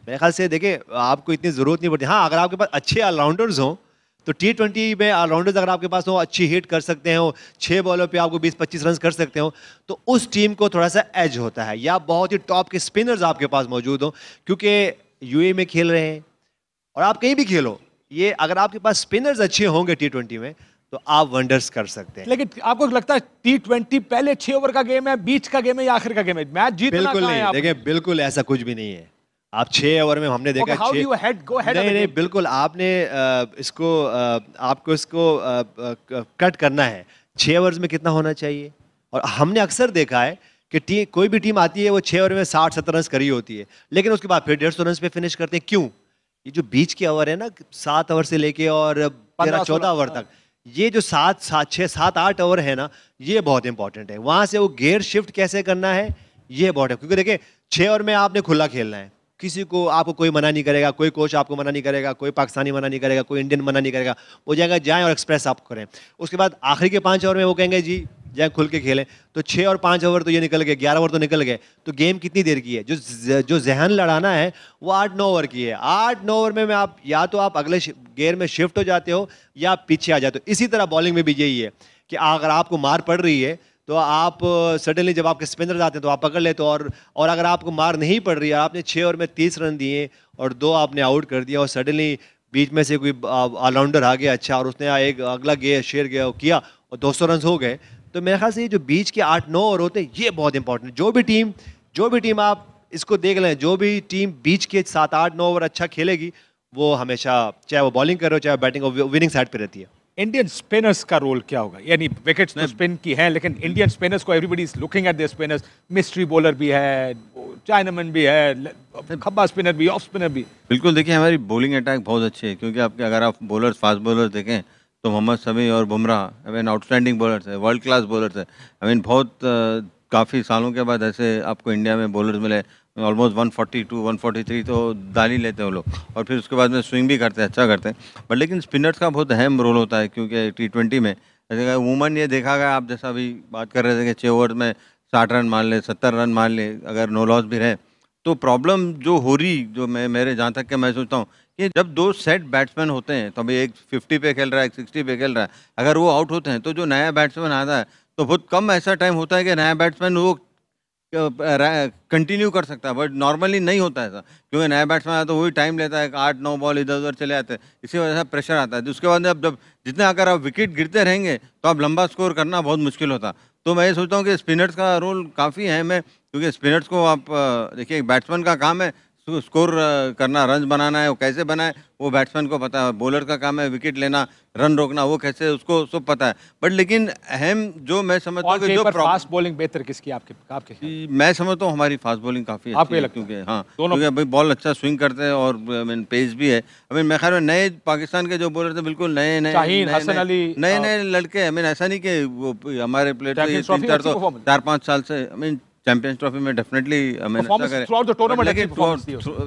मेरे ख्याल से देखिए आपको इतनी ज़रूरत नहीं पड़ती। हाँ, अगर आपके पास अच्छे ऑलराउंडर्स हों तो T20 में ऑलराउंडर्स अगर आपके पास हो, अच्छी हिट कर सकते हो, 6 बॉलों पे आपको 20-25 रन कर सकते हो, तो उस टीम को थोड़ा सा एज होता है। या बहुत ही टॉप के स्पिनर्स आपके पास मौजूद हो, क्योंकि यूएई में खेल रहे हैं और आप कहीं भी खेलो, ये अगर आपके पास स्पिनर्स अच्छे होंगे T20 में तो आप वंडर्स कर सकते हैं। लेकिन आपको लगता है T20 पहले 6 ओवर का गेम है, बीच का गेम है या आखिर का गेम है? मैच जीतना बिल्कुल कहाँ है नहीं, आप? देखिए बिल्कुल ऐसा कुछ भी नहीं है। आप 6 ओवर में हमने देखा how do you go head? नहीं नहीं बिल्कुल आपने आपको इसको कट करना है। 6 ओवर्स में कितना होना चाहिए? और हमने अक्सर देखा है कि कोई भी टीम आती है वो 6 ओवर में 60-70 रन करी होती है, लेकिन उसके बाद फिर 150 रन पे फिनिश करते हैं। क्यों? ये जो बीच के ओवर है ना, 7 ओवर से लेके और 13-14 ओवर तक, ये जो 6-7-8 ओवर है ना, ये बहुत इंपॉर्टेंट है। वहां से वो गेयर शिफ्ट कैसे करना है ये बहुत है, क्योंकि देखिए 6 ओवर में आपने खुला खेलना है, किसी को आपको कोई मना नहीं करेगा, कोई कोच आपको मना नहीं करेगा, कोई पाकिस्तानी मना नहीं करेगा, कोई इंडियन मना नहीं करेगा। वो जाएगा जाएं और एक्सप्रेस आप करें। उसके बाद आखिरी के 5 ओवर में वो कहेंगे जी जाए खुल के खेलें। तो 6 और 5 ओवर तो ये निकल गए, 11 ओवर तो निकल गए। तो गेम कितनी देर की है? जो जहन लड़ाना है वो 8-9 ओवर की है। 8-9 ओवर में आप या तो आप अगले गेयर में शिफ्ट हो जाते हो या आप पीछे आ जाते हो। इसी तरह बॉलिंग में भी यही है कि अगर आपको मार पड़ रही है तो आप सडनली जब आपके स्पिनर्स आते हैं तो आप पकड़ लेते हो, और अगर आपको मार नहीं पड़ रही है, आपने 6 ओवर में 30 रन दिए और 2 आपने आउट कर दिया, और सडनली बीच में से कोई ऑलराउंडर आ गया अच्छा, और उसने एक अगला शेयर किया और 200 रन हो गए, तो मेरे ख्याल से ये जो बीच के 8-9 ओवर होते हैं ये बहुत इंपॉर्टेंट। जो भी टीम आप इसको देख लें, जो भी टीम बीच के 7-8-9 ओवर अच्छा खेलेगी वो हमेशा, चाहे वो बॉलिंग करे हो चाहे बैटिंग, विनिंग साइड पे रहती है। इंडियन स्पिनर्स का रोल क्या होगा? यानी विकेट्स तो स्पिन की हैं, लेकिन इंडियन स्पिनर्स को everybody is looking at there spinners. Mystery bowler भी है, चाइनामैन भी है, खब्बा स्पिनर भी, ऑफ स्पिनर भी। बिल्कुल, देखिए हमारी बॉलिंग अटैक बहुत अच्छी है, क्योंकि आपके अगर आप बॉलर्स, फास्ट बॉलर देखें तो मोहम्मद शमी और Bumrah I mean outstanding bowlers है, वर्ल्ड क्लास बॉलर्स है। आई मीन बहुत काफ़ी सालों के बाद ऐसे आपको इंडिया में बॉलर्स मिले। ऑलमोस्ट 142 143 तो डाल ही लेते हैं वो लोग, और फिर उसके बाद में स्विंग भी करते हैं, अच्छा करते हैं। बट लेकिन स्पिनर्स का बहुत अहम रोल होता है, क्योंकि T20 में जैसे वूमन ये देखा गया, आप जैसा अभी बात कर रहे थे कि 6 ओवर में 60 रन मान ले, 70 रन मान ले, अगर नो लॉस भी रहे, तो प्रॉब्लम जो हो रही, जो मेरे जहाँ तक के मैं सोचता हूँ कि जब 2 सेट बैट्समैन होते हैं, तो अभी एक 50 पे खेल रहा है, एक 60 पे खेल रहा है, अगर वो आउट होते हैं तो जो नया बैट्समैन आता है, तो बहुत कम ऐसा टाइम होता है कि नया बैट्समैन वो कंटिन्यू कर सकता है। बट नॉर्मली नहीं होता है ऐसा, क्योंकि नया बैट्समैन आता है तो वही टाइम लेता है, 8-9 बॉल इधर उधर चले जाते हैं, इसी वजह से प्रेशर आता है। उसके बाद जब जितने अगर आप विकेट गिरते रहेंगे तो आप लंबा स्कोर करना बहुत मुश्किल होता। तो मैं ये सोचता हूँ कि स्पिनर्स का रोल काफ़ी अहम है, क्योंकि स्पिनर्स को आप देखिए, बैट्समैन का काम है स्कोर करना, रन बनाना है, वो कैसे बनाए वो बैट्समैन को पता है। बॉलर का काम है विकेट लेना, रन रोकना, वो कैसे, उसको सब पता है। बट लेकिन अहम जो मैं समझता हूँ कि जो फास्ट बॉलिंग बेहतर किसकी आपके मैं समझता हूँ हमारी फास्ट बॉलिंग काफ़ी अच्छी है, क्योंकि हाँ, क्योंकि भाई बॉल अच्छा स्विंग करते हैं और आई मीन पेस भी है। आई मीन मैं ख्याल में नए पाकिस्तान के जो बॉलर थे बिल्कुल नए नए लड़के, आई मीन ऐसा नहीं कि वो हमारे प्लेयर 4-5 साल से, आई मीन चैंपियंस ट्रॉफी में डेफिनेटली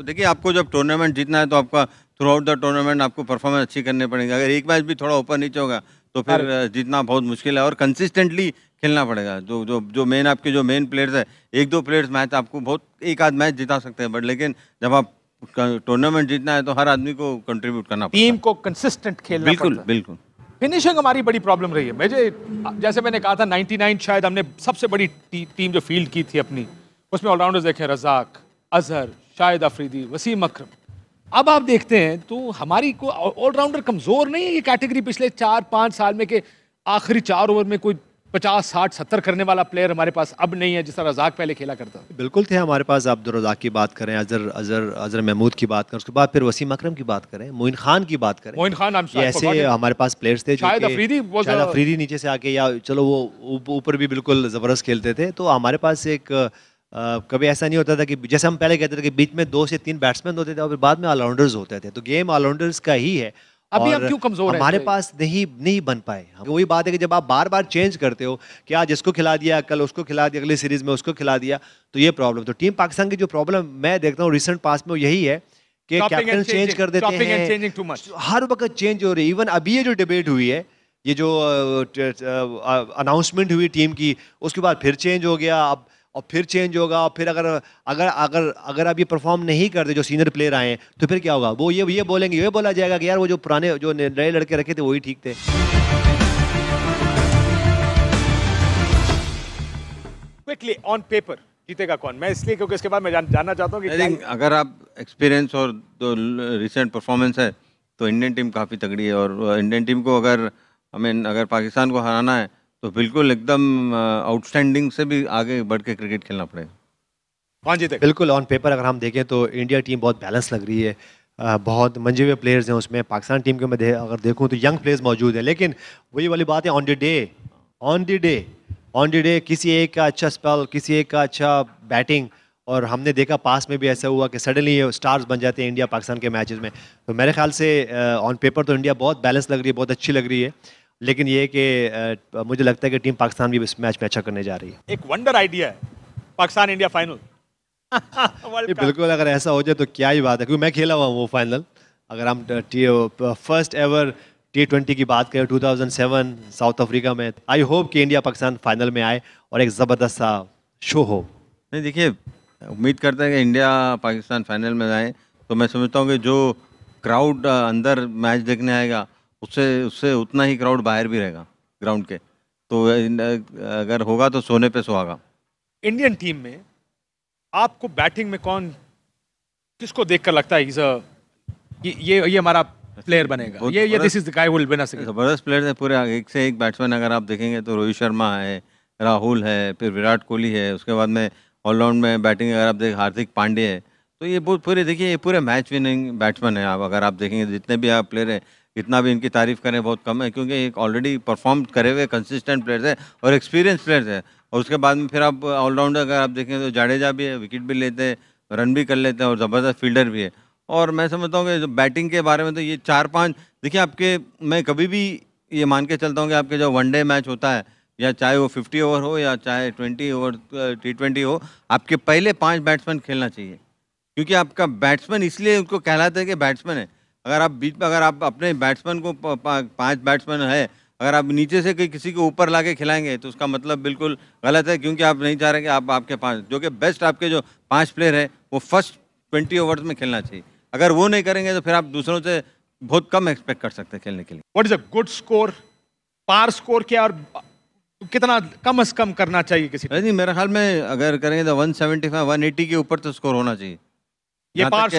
देखिए, आपको जब टूर्नामेंट जीतना है तो आपका थ्रू आउट द टूर्नामेंट आपको परफॉर्मेंस अच्छी करनी पड़ेगी। अगर एक मैच भी थोड़ा ऊपर नीचे होगा तो फिर जीतना बहुत मुश्किल है, और कंसिस्टेंटली खेलना पड़ेगा। जो मेन आपके जो मेन प्लेयर्स है, 1-2 प्लेयर्स मैच आपको बहुत एक आध मैच जिता सकते हैं, बट लेकिन जब आप टूर्नामेंट जीतना है तो हर आदमी को कंट्रीब्यूट करना पड़ता है, टीम को कंसिस्टेंट खेलना। बिल्कुल फिनिशिंग हमारी बड़ी प्रॉब्लम रही है। मुझे जैसे मैंने कहा था 99 शायद हमने सबसे बड़ी टीम जो फील्ड की थी अपनी, उसमें ऑलराउंडर्स देखे, रज़ाक, अजहर, शाहिद अफरीदी, वसीम अकरम। अब आप देखते हैं तो हमारी को ऑलराउंडर कमज़ोर नहीं है ये कैटेगरी पिछले 4-5 साल में, कि आखिरी 4 ओवर में कोई 50, 60, 70 करने वाला प्लेयर हमारे पास अब नहीं है, जिस तरह रज़ाक पहले खेला करता था। बिल्कुल थे हमारे पास। आप रज़ाक की बात करें, अजहर महमूद की बात करें, उसके बाद फिर वसीम अकरम की बात करें, मोइन खान की बात करें, मोइन खान ऐसे हमारे पास प्लेयर्स थे। शायद अफरीदी नीचे से आके, या चलो वो ऊपर भी बिल्कुल ज़बरदस्त खेलते थे। तो हमारे पास एक कभी ऐसा नहीं होता था कि जैसे हम पहले कहते थे कि बीच में 2 से 3 बैट्समैन होते थे और फिर बाद में ऑलराउंडर्स होते थे। तो गेम ऑलराउंडर्स का ही है। अभी हम क्यों कमजोर हमारे पास नहीं बन पाए। वही बात है कि जब आप बार बार चेंज करते हो कि आज इसको खिला दिया, कल उसको खिला दिया, अगली सीरीज में उसको खिला दिया, तो ये प्रॉब्लम। तो टीम पाकिस्तान की जो प्रॉब्लम मैं देखता हूँ रिसेंट पास में वो यही है कि कैप्टन चेंज कर देते Chopping and हैं, changing too much. हर वक्त चेंज हो रही है। इवन अभी ये जो डिबेट हुई है, ये जो अनाउंसमेंट हुई टीम की, उसके बाद फिर चेंज हो गया, अब और फिर चेंज होगा, और फिर अगर अगर अगर अगर आप ये परफॉर्म नहीं करते जो सीनियर प्लेयर आए हैं, तो फिर क्या होगा? वो ये बोलेंगे, ये बोला जाएगा कि यार वो जो पुराने जो नए लड़के रखे थे वही ठीक थे। क्विकली ऑन पेपर जीतेगा कौन? मैं इसलिए क्योंकि इसके बाद मैं जानना चाहता हूँ कि अगर आप एक्सपीरियंस और जो रिसेंट परफॉर्मेंस है तो इंडियन टीम काफ़ी तगड़ी है, और इंडियन टीम को अगर पाकिस्तान को हराना है तो बिल्कुल एकदम आउटस्टैंडिंग से भी आगे बढ़ के क्रिकेट खेलना पड़ेगा। कौन जीतेगा? बिल्कुल ऑन पेपर अगर हम देखें तो इंडिया टीम बहुत बैलेंस लग रही है, बहुत मंजे हुए प्लेयर्स हैं उसमें। पाकिस्तान टीम के मैं अगर देखूं तो यंग प्लेयर्स मौजूद है, लेकिन वही वाली बात है, ऑन द डे किसी एक का अच्छा स्पेल, किसी एक का अच्छा बैटिंग, और हमने देखा पास में भी ऐसा हुआ कि सडनली ये स्टार्स बन जाते हैं इंडिया पाकिस्तान के मैचेस में। तो मेरे ख्याल से ऑन पेपर तो इंडिया बहुत बैलेंस लग रही है, बहुत अच्छी लग रही है, लेकिन ये कि मुझे लगता है कि टीम पाकिस्तान भी इस मैच में अच्छा करने जा रही है। एक वंडर आइडिया है, पाकिस्तान इंडिया फाइनल। ये बिल्कुल अगर ऐसा हो जाए तो क्या ही बात है, क्योंकि मैं खेला हुआ हूँ वो फाइनल। अगर हम फर्स्ट एवर T20 की बात करें 2007 साउथ अफ्रीका में, आई होप कि इंडिया पाकिस्तान फाइनल में आए और एक ज़बरदस्त सा शो हो। नहीं, देखिए, उम्मीद करते हैं कि इंडिया पाकिस्तान फाइनल में आए, तो मैं समझता हूँ कि जो क्राउड अंदर मैच देखने आएगा उससे उतना ही क्राउड बाहर भी रहेगा ग्राउंड के, तो अगर होगा तो सोने पे सुहागा। इंडियन टीम में आपको बैटिंग में किसको देखकर लगता है ये हमारा प्लेयर बनेगा, ये this is the guy who will win us? जबरदस्त प्लेयर है पूरे, एक से एक बैट्समैन अगर आप देखेंगे तो रोहित शर्मा है, राहुल है, फिर विराट कोहली है, उसके बाद में ऑलराउंड में बैटिंग अगर आप देखें हार्दिक पांड्या है, तो ये बहुत पूरे, देखिए ये पूरे मैच विनिंग बैट्समैन है। आप अगर आप देखेंगे जितने भी आप प्लेयर हैं, इतना भी इनकी तारीफ करें बहुत कम है, क्योंकि एक ऑलरेडी परफॉर्म करे हुए कंसिस्टेंट प्लेयर्स है और एक्सपीरियंस प्लेयर्स है। और उसके बाद में फिर आप ऑलराउंडर अगर आप देखें तो जाडेजा भी है, विकेट भी लेते हैं, रन भी कर लेते हैं और ज़बरदस्त फील्डर भी है। और मैं समझता हूँ कि जो बैटिंग के बारे में तो ये 4-5, देखिए मैं कभी भी ये मान के चलता हूँ कि आपके जो वनडे मैच होता है, या चाहे वो 50 ओवर हो या चाहे 20 ओवर T20 हो, आपके पहले 5 बैट्समैन खेलना चाहिए, क्योंकि आपका बैट्समैन इसलिए उनको कहलाते हैं कि बैट्समैन है। अगर आप बीच में अगर आप अपने बैट्समैन को 5 बैट्समैन है, अगर आप नीचे से किसी को ऊपर ला के खिलाएंगे तो उसका मतलब बिल्कुल गलत है, क्योंकि आप नहीं चाह रहे कि आपके 5 जो कि बेस्ट आपके जो 5 प्लेयर है वो फर्स्ट 20 ओवर्स में खेलना चाहिए। अगर वो नहीं करेंगे तो फिर आप दूसरों से बहुत कम एक्सपेक्ट कर सकते हैं खेलने के लिए। What is a good score? Par score क्या, और कितना कम से कम करना चाहिए किसी? नहीं, मेरे ख्याल में अगर करेंगे तो 175 180 के ऊपर तो स्कोर होना चाहिए। ये पार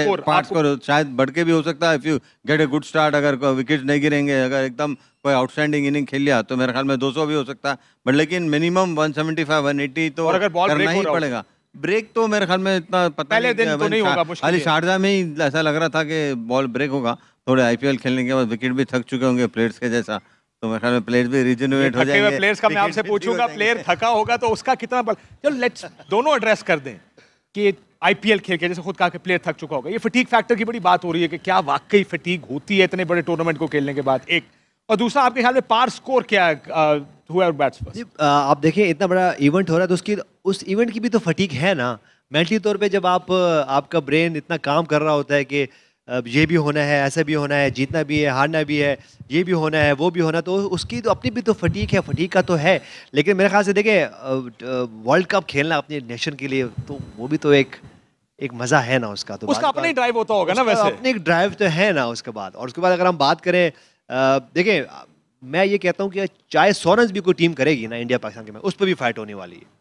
स्कोर शायद बढ़ के भी हो सकता है, if you get a good start, अगर विकेट नहीं गिरेंगे, अगर एकदम कोई आउटस्टैंडिंग इनिंग खेल लिया तो मेरे ख्याल में 200 भी हो सकता है, बट लेकिन मिनिमम 175 180 तो और अगर बॉल करना ब्रेक ही पड़ेगा। ब्रेक तो मेरे ख्याल में इतना पता पहले दिन तो नहीं होगा, मुश्किल खाली है। शारजा में ही ऐसा लग रहा था कि बॉल ब्रेक होगा। थोड़े IPL खेलने के बाद विकेट भी थक चुके होंगे प्लेयर्स के जैसा, तो मेरे ख्याल में प्लेयर्स भी रिजेन्युएट हो जाएंगे। प्लेयर्स का मैं आपसे पूछूंगा, प्लेयर थका होगा तो उसका कितना चलो लेट्स दोनों एड्रेस कर दें कि IPL खेल के जैसे खुद कहा कि प्लेयर थक चुका होगा, ये फटीग फैक्टर की बड़ी बात हो रही है कि क्या वाकई फटीग होती है इतने बड़े टूर्नामेंट को खेलने के बाद, एक, और दूसरा आपके ख्याल में पार स्कोर क्या है हुआ बैट्समैन? आप देखिए इतना बड़ा इवेंट हो रहा है तो उस इवेंट की भी तो फटीग है ना, मेंटली तौर पे जब आपका ब्रेन इतना काम कर रहा होता है कि ये भी होना है, ऐसा भी होना है, जीतना भी है, हारना भी है, ये भी होना है, वो भी होना, तो उसकी तो अपनी भी तो फटीग है, फटीग का तो है। लेकिन मेरे ख्याल से देखें वर्ल्ड कप खेलना अपने नेशन के लिए तो वो भी तो एक मज़ा है ना उसका, तो उसका अपना ही ड्राइव होता होगा ना, वैसे अपने एक ड्राइव तो है ना उसके बाद। और उसके बाद अगर हम बात करें देखें, मैं ये कहता हूँ कि चाहे 100 रन भी कोई टीम करेगी ना इंडिया पाकिस्तान के में, उस पर भी फाइट होने वाली है।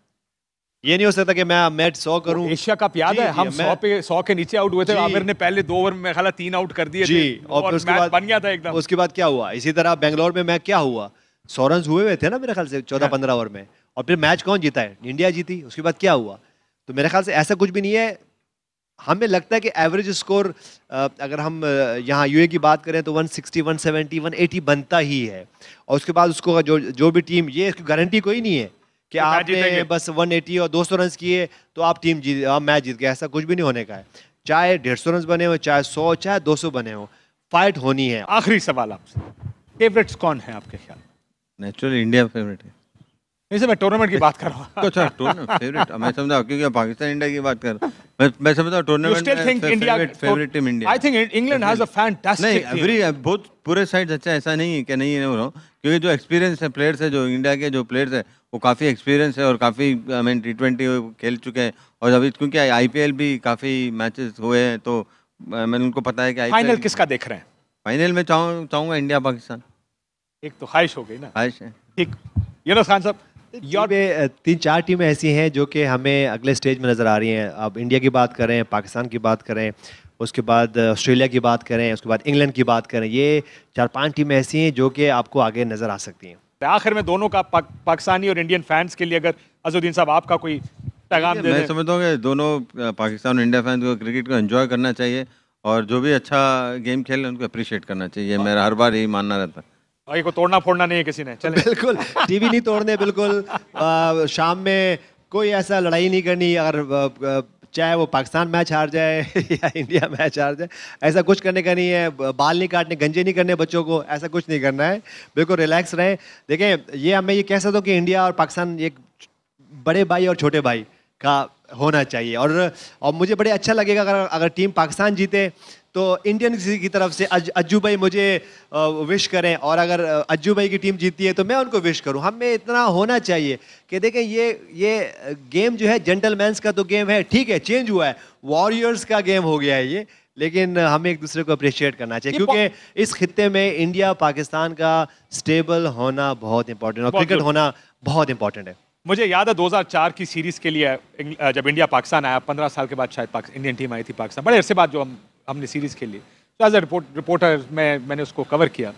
ये नहीं हो सकता कि मैं 100 करूं। एशिया कप याद है, हम 100 के नीचे आउट हुए थे, आमिर ने पहले 2 ओवर में 3 आउट कर दिए थे और उसके बाद बन गया था एकदम। उसके बाद क्या हुआ, इसी तरह बेंगलोर में क्या हुआ, 100 रन हुए थे ना मेरे ख्याल से 14-15 ओवर में, और फिर मैच कौन जीता है? इंडिया जीती। उसके बाद क्या हुआ? तो मेरे ख्याल से ऐसा कुछ भी नहीं है। हमें लगता है कि एवरेज स्कोर अगर हम यहाँ यूए की बात करें तो 160 170 180 बनता ही है, और उसके बाद उसको जो भी टीम, ये इसकी गारंटी कोई नहीं है कि आपने बस 180 और 200 रन किए तो आप मैच जीत गए, ऐसा कुछ भी नहीं होने का है। चाहे 150 रन बने हो, चाहे 100, चाहे 200 बने हो, फाइट होनी है। आखिरी सवाल आपसे, फेवरेट्स कौन है आपके ख्याल? नेचुरली इंडिया फेवरेट है। नहीं, मैं टूर्नामेंट की बात कर रहा हूँ। अच्छा, टूर्नामेंट फेवरेट मैं समझा, क्योंकि आप पाकिस्तान इंडिया की बात कर, मैं समझता हूँ टूर्नामेंट में favourite team India. I think England has a fantastic नहीं, एवरी बहुत पूरे साइड अच्छा, ऐसा नहीं है कि नहीं है, बोल क्योंकि जो एक्सपीरियंस है प्लेयर्स है, जो इंडिया के जो प्लेयर्स है वो काफ़ी एक्सपीरियंस है और काफ़ी आई मीन T20 खेल चुके हैं, और अभी क्योंकि IPL भी काफ़ी मैचेस हुए हैं, तो मैंने उनको पता है कि फाइनल किसका देख रहे हैं? फाइनल में चाहूँगा इंडिया पाकिस्तान। एक तो ख्वाहिश हो गई ना, ख्वाहिश है। ठीक। यूनुस खान साहब, तीन चार टीमें ऐसी हैं जो कि हमें अगले स्टेज में नज़र आ रही हैं। अब इंडिया की बात करें, पाकिस्तान की बात करें, उसके बाद ऑस्ट्रेलिया की बात करें, उसके बाद इंग्लैंड की बात करें, ये 4-5 टीमें ऐसी हैं जो कि आपको आगे नज़र आ सकती हैं। आखिर में दोनों का पाकिस्तानी और इंडियन फैंस के लिए अगर अज़ुद्दीन साहब आपका कोई पैगाम दे दें। मैं समझता हूँ कि दोनों पाकिस्तान और इंडिया फैंस को क्रिकेट को एंजॉय करना चाहिए, और जो भी अच्छा गेम खेल रहे हैं उनको अप्रिशिएट करना चाहिए। मेरा हर बार यही मानना रहता है। और ये को तोड़ना फोड़ना नहीं है किसी ने, चले। बिल्कुल, टीवी नहीं तोड़ने, बिल्कुल शाम में कोई ऐसा लड़ाई नहीं करनी, अगर चाहे वो पाकिस्तान मैच हार जाए या इंडिया मैच हार जाए, ऐसा कुछ करने का नहीं है। बाल नहीं काटने, गंजे नहीं करने बच्चों को, ऐसा कुछ नहीं करना है। बिल्कुल रिलैक्स रहें। देखें, ये मैं ये कह सकता हूँ कि इंडिया और पाकिस्तान एक बड़े भाई और छोटे भाई का होना चाहिए, और मुझे बड़े अच्छा लगेगा अगर टीम पाकिस्तान जीते तो इंडियन की तरफ से अज्जू भाई मुझे विश करें, और अगर अज्जू भाई की टीम जीती है तो मैं उनको विश करूं। हमें इतना होना चाहिए कि देखें, ये गेम जो है जेंटलमैन्स का तो गेम है, ठीक है, चेंज हुआ है, वॉरियर्स का गेम हो गया है ये, लेकिन हमें एक दूसरे को अप्रिशिएट करना चाहिए, क्योंकि इस खित्ते में इंडिया पाकिस्तान का स्टेबल होना बहुत इंपॉर्टेंट और क्रिकेट होना बहुत इंपॉर्टेंट है। मुझे याद है 2004 की सीरीज के लिए जब इंडिया पाकिस्तान आया, 15 साल के बाद शायद इंडियन टीम आई थी पाकिस्तान, बड़े अरसे बाद जो हमने सीरीज खेली, तो एज ए रिपोर्टर मैंने उसको कवर किया।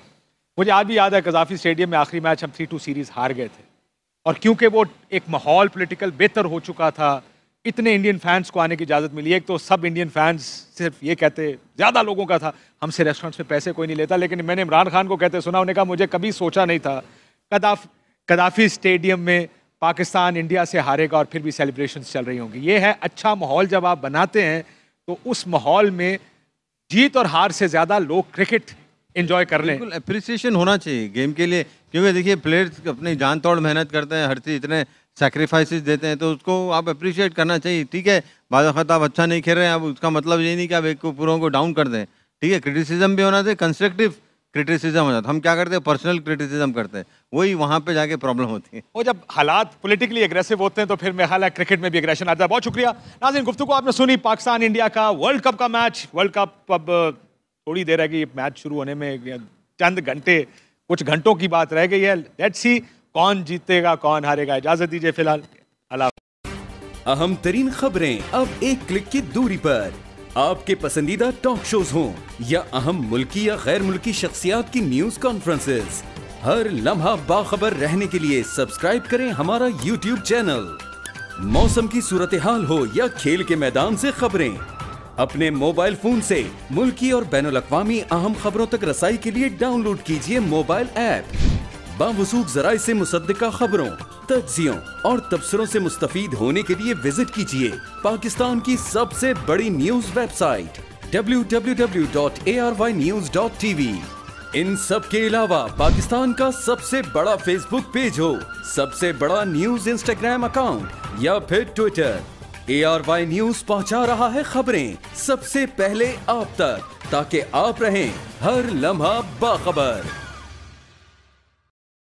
मुझे आज भी याद है कज़ाफी स्टेडियम में आखिरी मैच हम 3-2 सीरीज हार गए थे, और क्योंकि वो एक माहौल पॉलिटिकल बेहतर हो चुका था, इतने इंडियन फैंस को आने की इजाज़त मिली। एक तो सब इंडियन फैंस सिर्फ ये कहते, ज़्यादा लोगों का था, हमसे रेस्टोरेंट्स में पैसे कोई नहीं लेता, लेकिन मैंने इमरान खान को कहते सुना, उन्होंने कहा मुझे कभी सोचा नहीं था कज़ाफी स्टेडियम में पाकिस्तान इंडिया से हारेगा और फिर भी सेलिब्रेशंस चल रही होंगी। ये है अच्छा माहौल जब आप बनाते हैं, तो उस माहौल में जीत और हार से ज़्यादा लोग क्रिकेट एंजॉय कर लें। बिल्कुल अप्रिसिएशन होना चाहिए गेम के लिए, क्योंकि देखिए प्लेयर्स अपनी जान तोड़ मेहनत करते हैं, हर चीज़ इतने सैक्रिफाइसेस देते हैं, तो उसको आप अप्रिशिएट करना चाहिए। ठीक है, बाद वक्त आप अच्छा नहीं खेल रहे हैं, अब उसका मतलब ये नहीं कि आप एक को पूरों को डाउन कर दें। ठीक है, क्रिटिसिज्म भी होना चाहिए, कंस्ट्रक्टिव क्रिटिसिज्म हो जाता है। हम क्या करते हैं, पर्सनल क्रिटिसिज्म करते हैं, वही वहाँ पे जाके प्रॉब्लम होती है। वो जब हालात पॉलिटिकली एग्रेसिव होते हैं तो फिर मेरा ख्याल है क्रिकेट में भी एग्रेशन आता है। बहुत शुक्रिया नाज़रीन, गुफ्तगू आपने सुनी पाकिस्तान इंडिया का वर्ल्ड कप का मैच। वर्ल्ड कप अब थोड़ी देर रह गई मैच शुरू होने में, चंद घंटे, कुछ घंटों की बात रह गई है। लेट्स सी कौन जीतेगा कौन हारेगा। इजाजत दीजिए फिलहाल, अल्लाह। अहम तरीन खबरें अब एक क्लिक की दूरी पर, आपके पसंदीदा टॉक शोज हों या अहम मुल्की या गैर मुल्की शख्सियात की न्यूज कॉन्फ्रेंसेस, हर लम्हा बाखबर रहने के लिए सब्सक्राइब करें हमारा YouTube चैनल। मौसम की सूरत हाल हो या खेल के मैदान से खबरें, अपने मोबाइल फोन से मुल्की और बैनुल-अक़वामी अहम खबरों तक रसाई के लिए डाउनलोड कीजिए मोबाइल ऐप। बावसूख ज़राए से मुसद्दिका खबरों, तज्ज़ियों और तबसरों से मुस्तफीद होने के लिए विजिट कीजिए पाकिस्तान की सबसे बड़ी न्यूज वेबसाइट www.arYnews.tv। इन सब के अलावा पाकिस्तान का सबसे बड़ा फेसबुक पेज हो, सबसे बड़ा न्यूज इंस्टाग्राम अकाउंट या फिर ट्विटर, ARY न्यूज पहुंचा रहा है खबरें सबसे पहले आप तक, ताकि आप रहें हर लम्हा बाखबर।